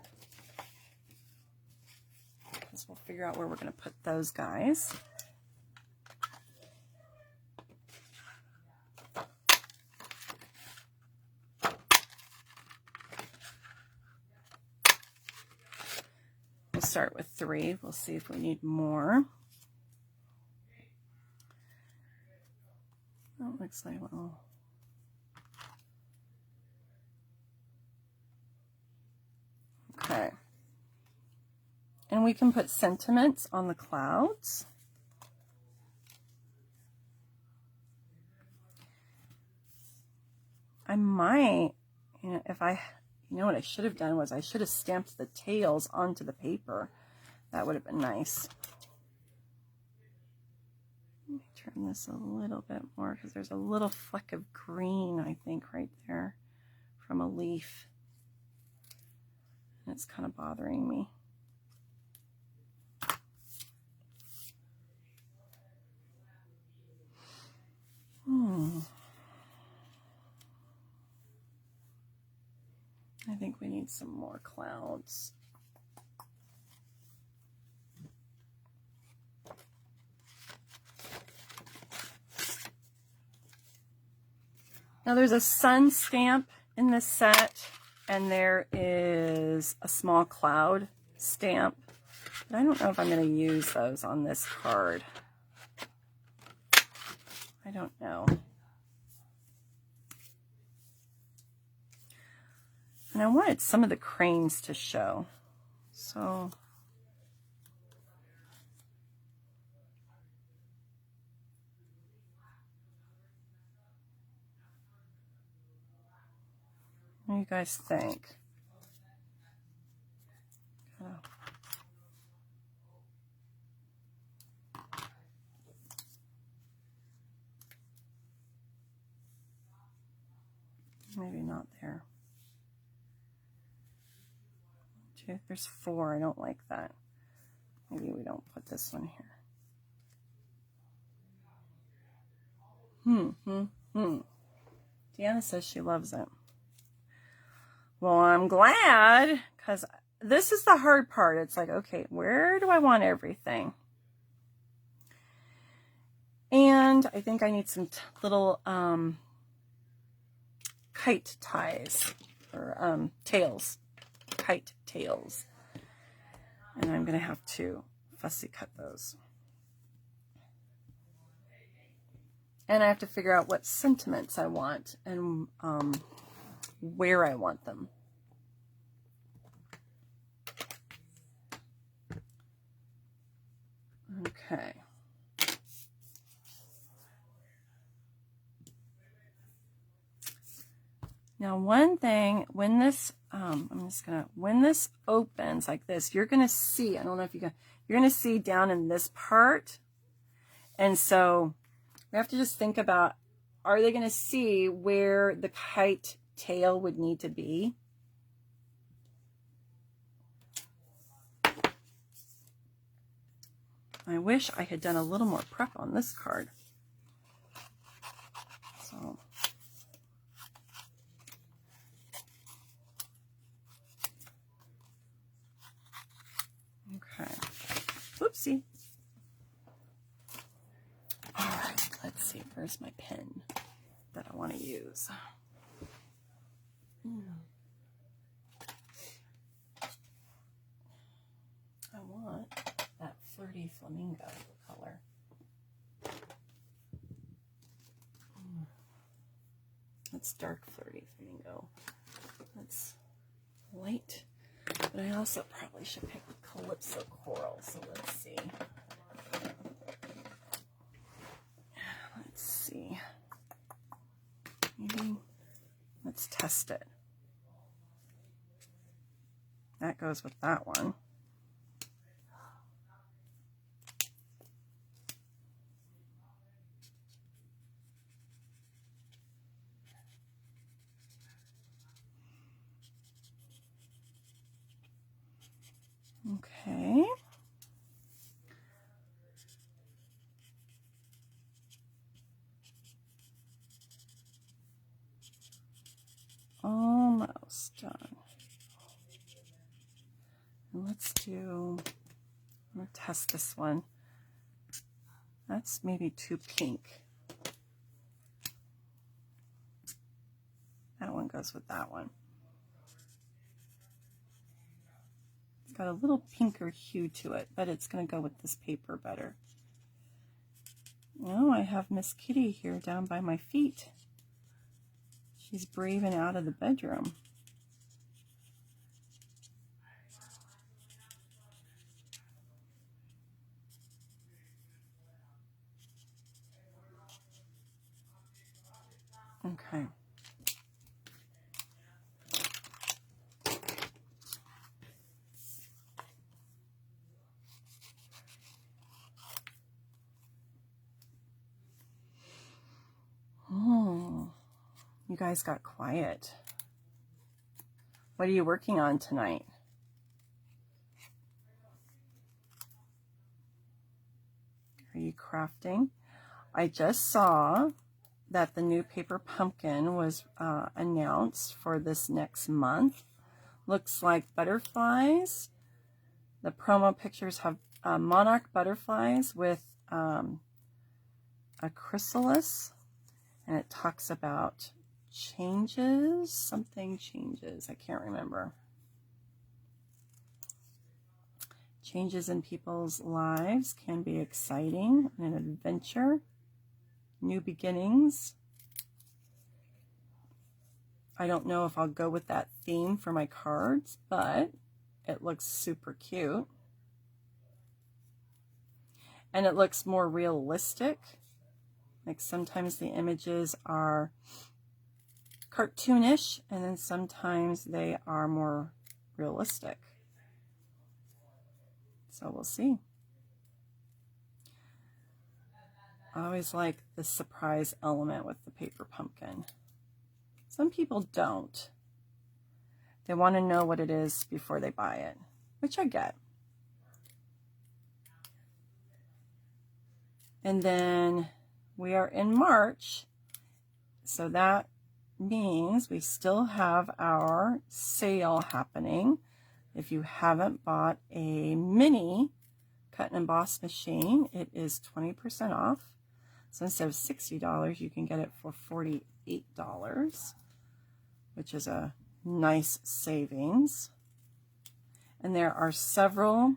Because we'll figure out where we're going to put those guys. We'll start with 3. We'll see if we need more. Oh, it looks like, well, okay. And we can put sentiments on the clouds. I might, if I, what I should have done was I should have stamped the tails onto the paper. That would have been nice. Let me turn this a little bit more because there's a little fleck of green, I think, right there from a leaf. And it's kind of bothering me. I think we need some more clouds. Now there's a sun stamp in this set, and there is a small cloud stamp, but I don't know if I'm going to use those on this card. I don't know. And I wanted some of the cranes to show, so what do you guys think? Maybe not there. 2, there's 4. I don't like that. Maybe we don't put this one here. Deanna says she loves it. Well, I'm glad, because this is the hard part. It's like, okay, where do I want everything? And I think I need some little kite ties, or tails, kite tails. And I'm going to have to fussy cut those. And I have to figure out what sentiments I want and where I want them. Okay. Now, one thing, when this, when this opens like this, you're gonna see, I don't know if you're gonna see down in this part. And so we have to just think about, are they gonna see where the kite tail would need to be? I wish I had done a little more prep on this card. So. Okay. Whoopsie. All right, let's see. Where's my pen that I want to use? I want that flirty flamingo color. That's dark flirty flamingo. That's light. But I also probably should pick Calypso Coral, so let's see. Let's see. Maybe let's test it. That goes with that one. Okay. Almost done. And let's do, I'm going to test this one. That's maybe too pink. That one goes with that one. It's got a little pinker hue to it, but it's going to go with this paper better. Oh, I have Miss Kitty here down by my feet. She's braving out of the bedroom. Okay. Oh, you guys got quiet. What are you working on tonight? Are you crafting? I just saw that the new paper pumpkin was announced for this next month. Looks like butterflies. The promo pictures have monarch butterflies with a chrysalis, and it talks about changes, something changes, I can't remember. Changes in people's lives can be exciting and an adventure. New beginnings. I don't know if I'll go with that theme for my cards, but it looks super cute. And it looks more realistic. Like sometimes the images are cartoonish, and then sometimes they are more realistic. So we'll see. I always like the surprise element with the paper pumpkin. Some people don't. They want to know what it is before they buy it, which I get. And then we are in March, so that means we still have our sale happening. If you haven't bought a mini cut and emboss machine, it is 20% off. So instead of $60, you can get it for $48, which is a nice savings. And there are several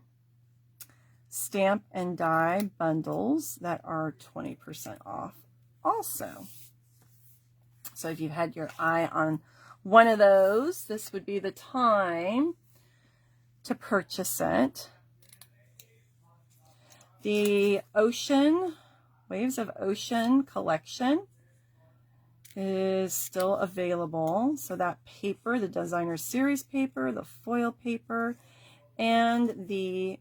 stamp and die bundles that are 20% off also. So if you've had your eye on one of those, this would be the time to purchase it. The Ocean, Waves of Ocean collection is still available. So that paper, the designer series paper, the foil paper, and the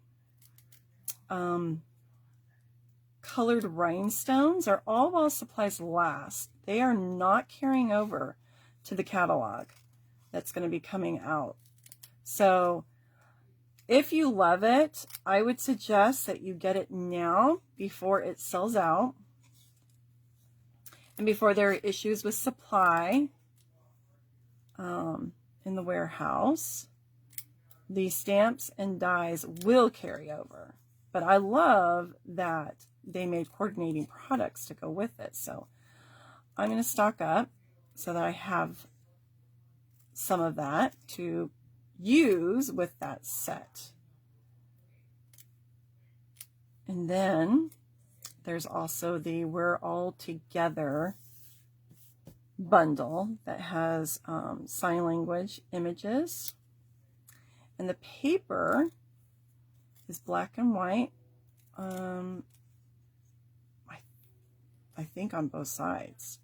colored rhinestones are all while supplies last. They are not carrying over to the catalog that's going to be coming out. So if you love it, I would suggest that you get it now before it sells out and before there are issues with supply in the warehouse. The stamps and dies will carry over, but I love that they made coordinating products to go with it. So I'm going to stock up so that I have some of that to use with that set. And then there's also the We're All Together bundle that has sign language images. And the paper is black and white. I think on both sides.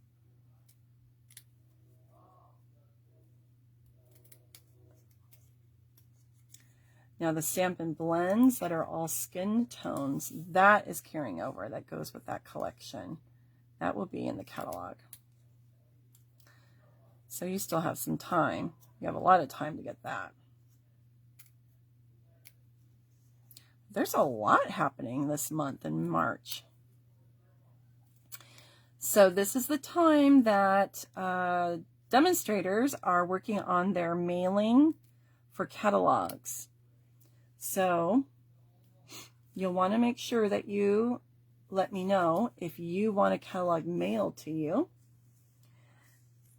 Now the Stampin' Blends that are all skin tones, that is carrying over. That goes with that collection. That will be in the catalog. So you still have some time. You have a lot of time to get that. There's a lot happening this month in March. So this is the time that demonstrators are working on their mailing for catalogs. So you'll want to make sure that you let me know if you want a catalog mailed to you,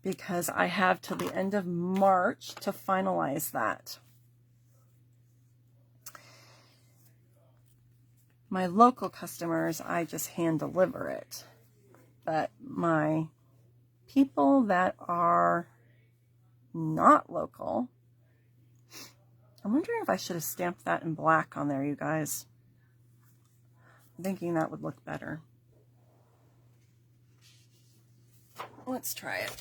because I have till the end of March to finalize that. My local customers, I just hand deliver it. But my people that are not local, I'm wondering if I should have stamped that in black on there, you guys. I'm thinking that would look better. Let's try it.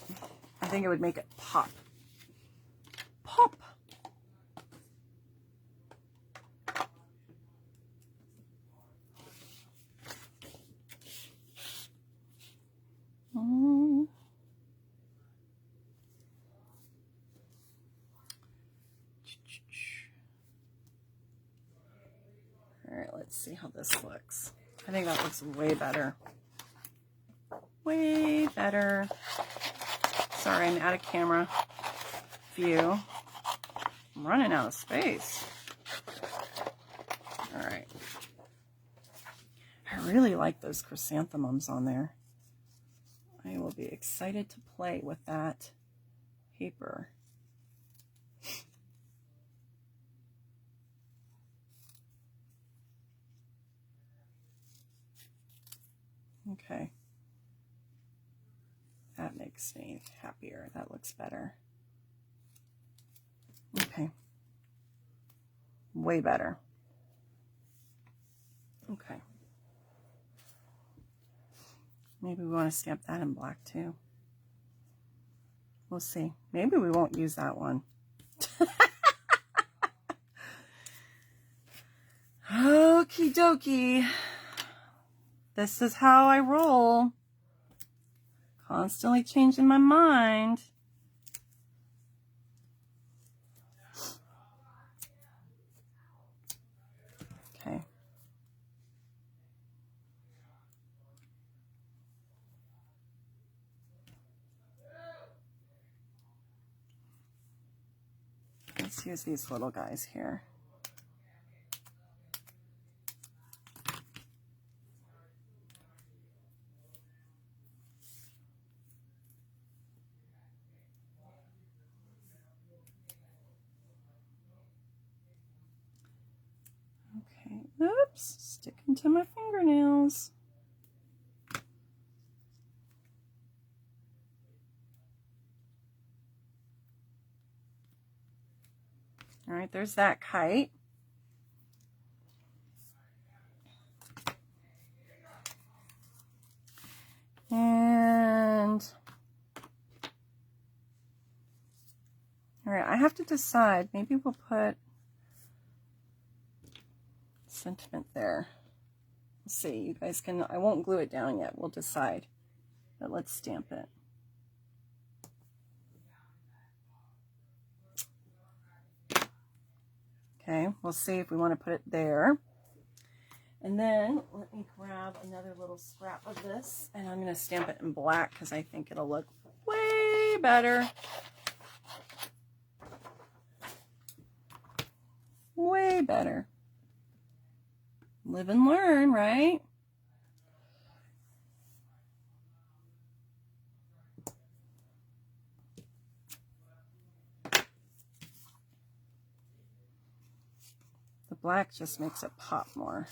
I think it would make it pop. Pop! Alright, let's see how this looks. I think that looks way better. Way better. Sorry, I'm out of camera view. I'm running out of space. Alright. I really like those chrysanthemums on there. I will be excited to play with that paper. Okay. That makes me happier. That looks better. Okay. Way better. Okay. Maybe we want to stamp that in black too. We'll see. Maybe we won't use that one. Okie dokie. This is how I roll. Constantly changing my mind. Okay. Let's use these little guys here. Okay, oops, sticking to my fingernails. All right, there's that kite. And all right, I have to decide. Maybe we'll put sentiment there. Let's see, you guys can, I won't glue it down yet. We'll decide. But let's stamp it. Okay, we'll see if we want to put it there. And then let me grab another little scrap of this, and I'm going to stamp it in black because I think it'll look way better. Way better. Live and learn, right? The black just makes it pop more.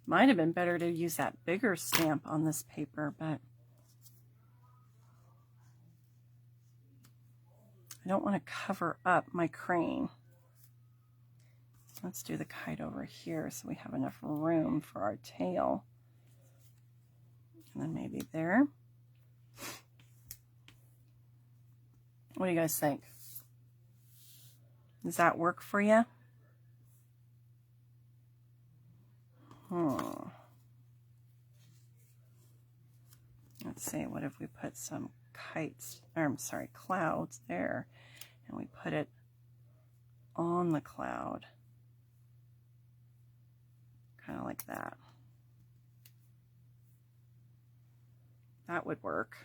Might have been better to use that bigger stamp on this paper, but I don't want to cover up my crane. Let's do the kite over here so we have enough room for our tail. And then maybe there. What do you guys think? Does that work for you? Let's see, what if we put some kites, or I'm sorry, clouds there, and we put it on the cloud. Kind of like that. That would work.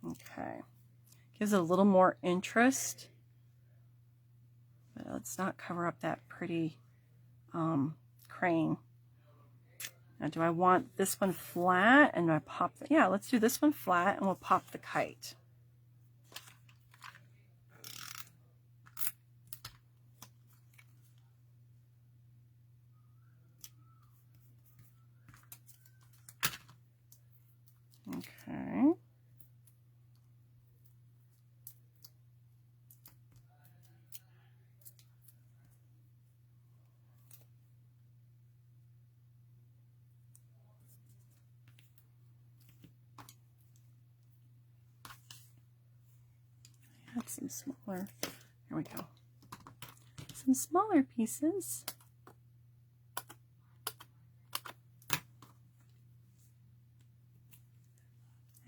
Okay. Gives it a little more interest. But let's not cover up that pretty crane. Now, do I want this one flat and I pop the, yeah, let's do this one flat and we'll pop the kite. Okay. Add some smaller, here we go. Some smaller pieces.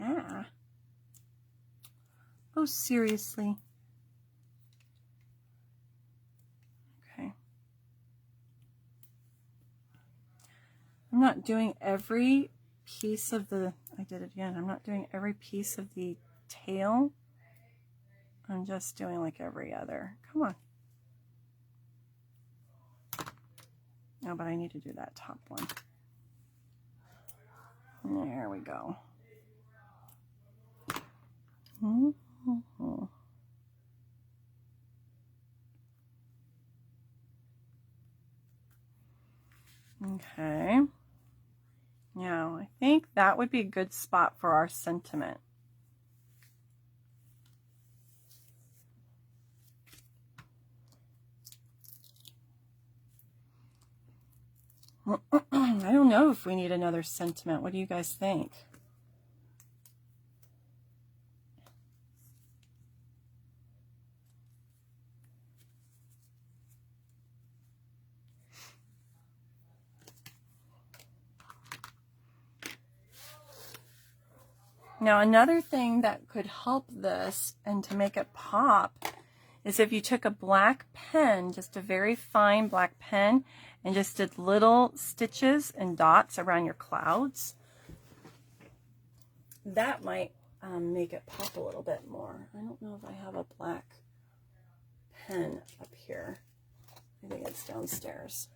Ah. Oh, seriously. Okay. I'm not doing every piece of the, I did it again. I'm not doing every piece of the tail. I'm just doing like every other. Come on. No, but I need to do that top one. There we go. Okay. Now, I think that would be a good spot for our sentiment. I don't know if we need another sentiment. What do you guys think? Now, another thing that could help this and to make it pop is if you took a black pen, just a very fine black pen, and just did little stitches and dots around your clouds. That might make it pop a little bit more. I don't know if I have a black pen up here. I think it's downstairs.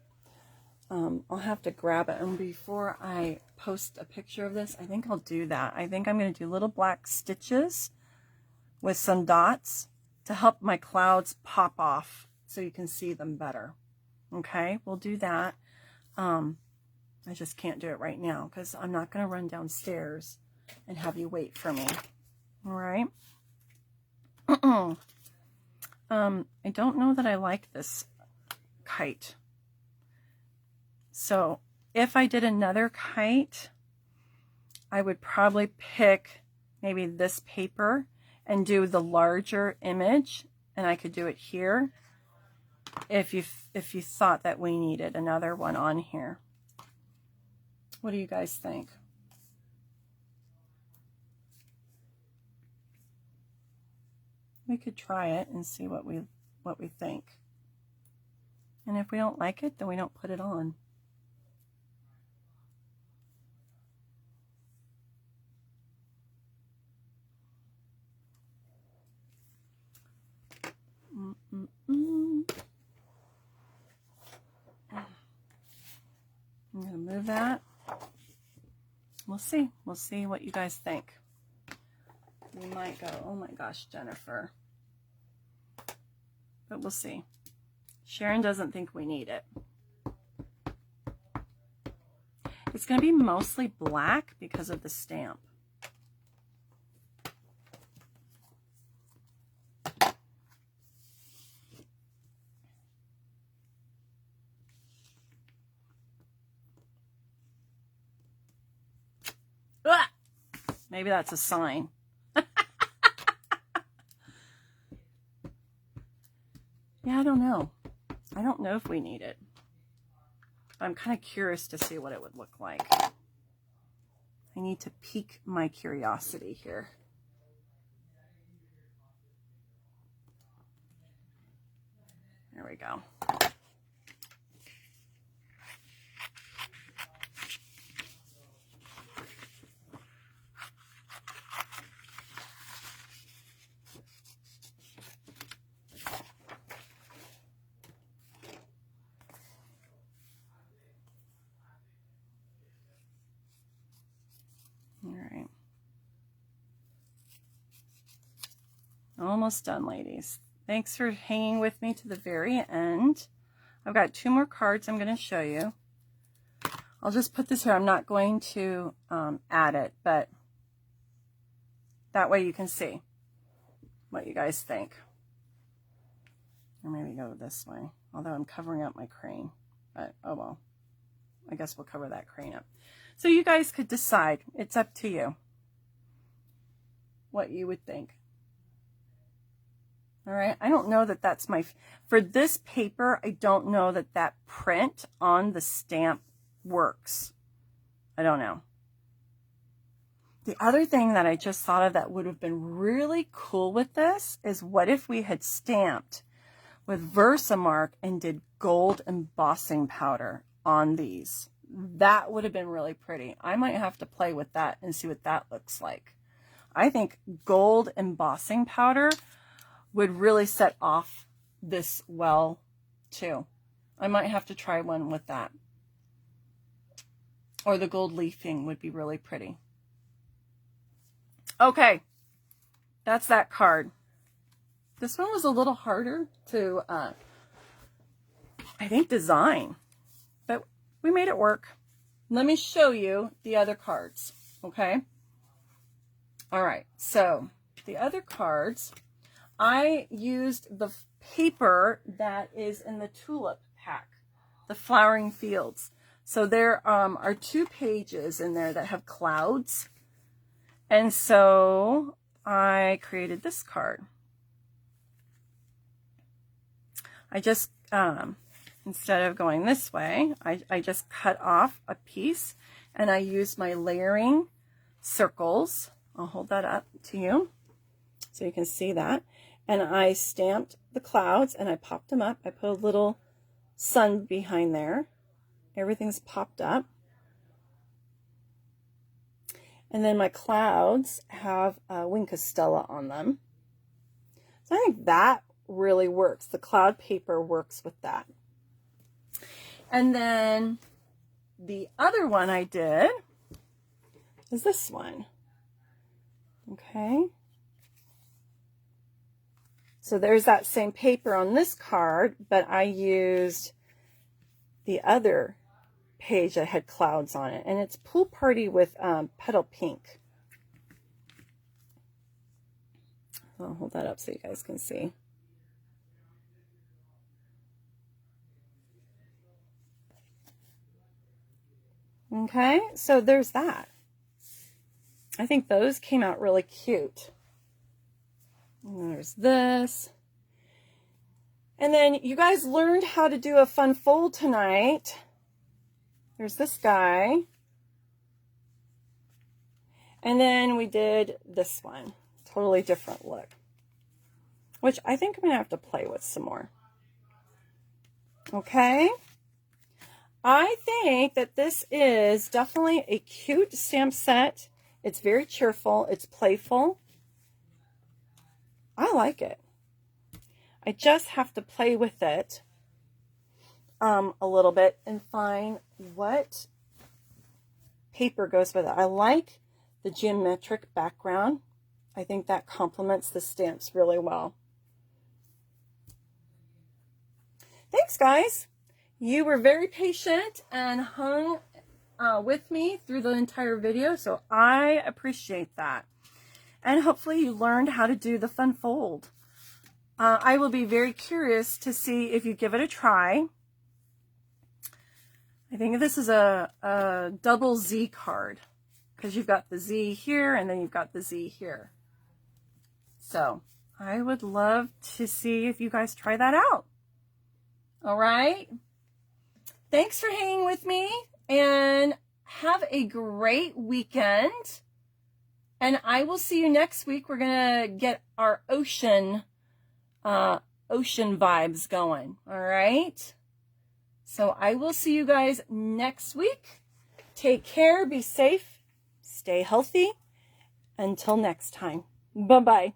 I'll have to grab it. And before I post a picture of this, I think I'll do that. I think I'm going to do little black stitches with some dots to help my clouds pop off so you can see them better. Okay, we'll do that. I just can't do it right now because I'm not going to run downstairs and have you wait for me. All right. I don't know that I like this kite. So if I did another kite, I would probably pick maybe this paper and do the larger image, and I could do it here if you thought that we needed another one on here. What do you guys think? We could try it and see what we think. And if we don't like it, then we don't put it on. I'm going to move that. We'll see. We'll see what you guys think. We might go, oh my gosh, Jennifer. But we'll see. Sharon doesn't think we need it. It's going to be mostly black because of the stamp. Ah! Maybe that's a sign. Yeah, I don't know. I don't know if we need it. I'm kind of curious to see what it would look like. I need to pique my curiosity here. There we go. All right. Almost done, ladies. Thanks for hanging with me to the very end. I've got 2 more cards I'm going to show you. I'll just put this here. I'm not going to add it, but that way you can see what you guys think. Or maybe go this way, although I'm covering up my crane. But oh well, I guess we'll cover that crane up. So you guys could decide. It's up to you what you would think. All right, I don't know that that's for this paper, I don't know that that print on the stamp works. I don't know. The other thing that I just thought of that would have been really cool with this is what if we had stamped with Versamark and did gold embossing powder on these. That would have been really pretty. I might have to play with that and see what that looks like. I think gold embossing powder would really set off this well too. I might have to try one with that. Or the gold leafing would be really pretty. Okay, that's that card. This one was a little harder to, I think, design, but we made it work. Let me show you the other cards, okay? All right, so the other cards, I used the paper that is in the tulip pack, the Flowering Fields. So there are 2 pages in there that have clouds. And so I created this card. I just, instead of going this way, I just cut off a piece and I used my layering circles. I'll hold that up to you so you can see that. And I stamped the clouds and I popped them up. I put a little sun behind there. Everything's popped up. And then my clouds have Wink Stella on them. So I think that really works. The cloud paper works with that. And then the other one I did is this one. Okay. So there's that same paper on this card, but I used the other page that had clouds on it, and it's Pool Party with Petal Pink. I'll hold that up so you guys can see. Okay, so there's that. I think those came out really cute. And there's this. And then you guys learned how to do a fun fold tonight. There's this guy. And then we did this one. Totally different look. Which I think I'm going to have to play with some more. Okay. I think that this is definitely a cute stamp set. It's very cheerful. It's playful. I like it. I just have to play with it a little bit and find what paper goes with it. I like the geometric background. I think that complements the stamps really well. Thanks, guys. You were very patient and hung with me through the entire video, so I appreciate that. And hopefully you learned how to do the fun fold. I will be very curious to see if you give it a try. I think this is a double Z card, because you've got the Z here and then you've got the Z here. So I would love to see if you guys try that out. All right. Thanks for hanging with me, and have a great weekend. And I will see you next week. We're going to get our ocean vibes going. All right. So I will see you guys next week. Take care. Be safe. Stay healthy. Until next time. Bye-bye.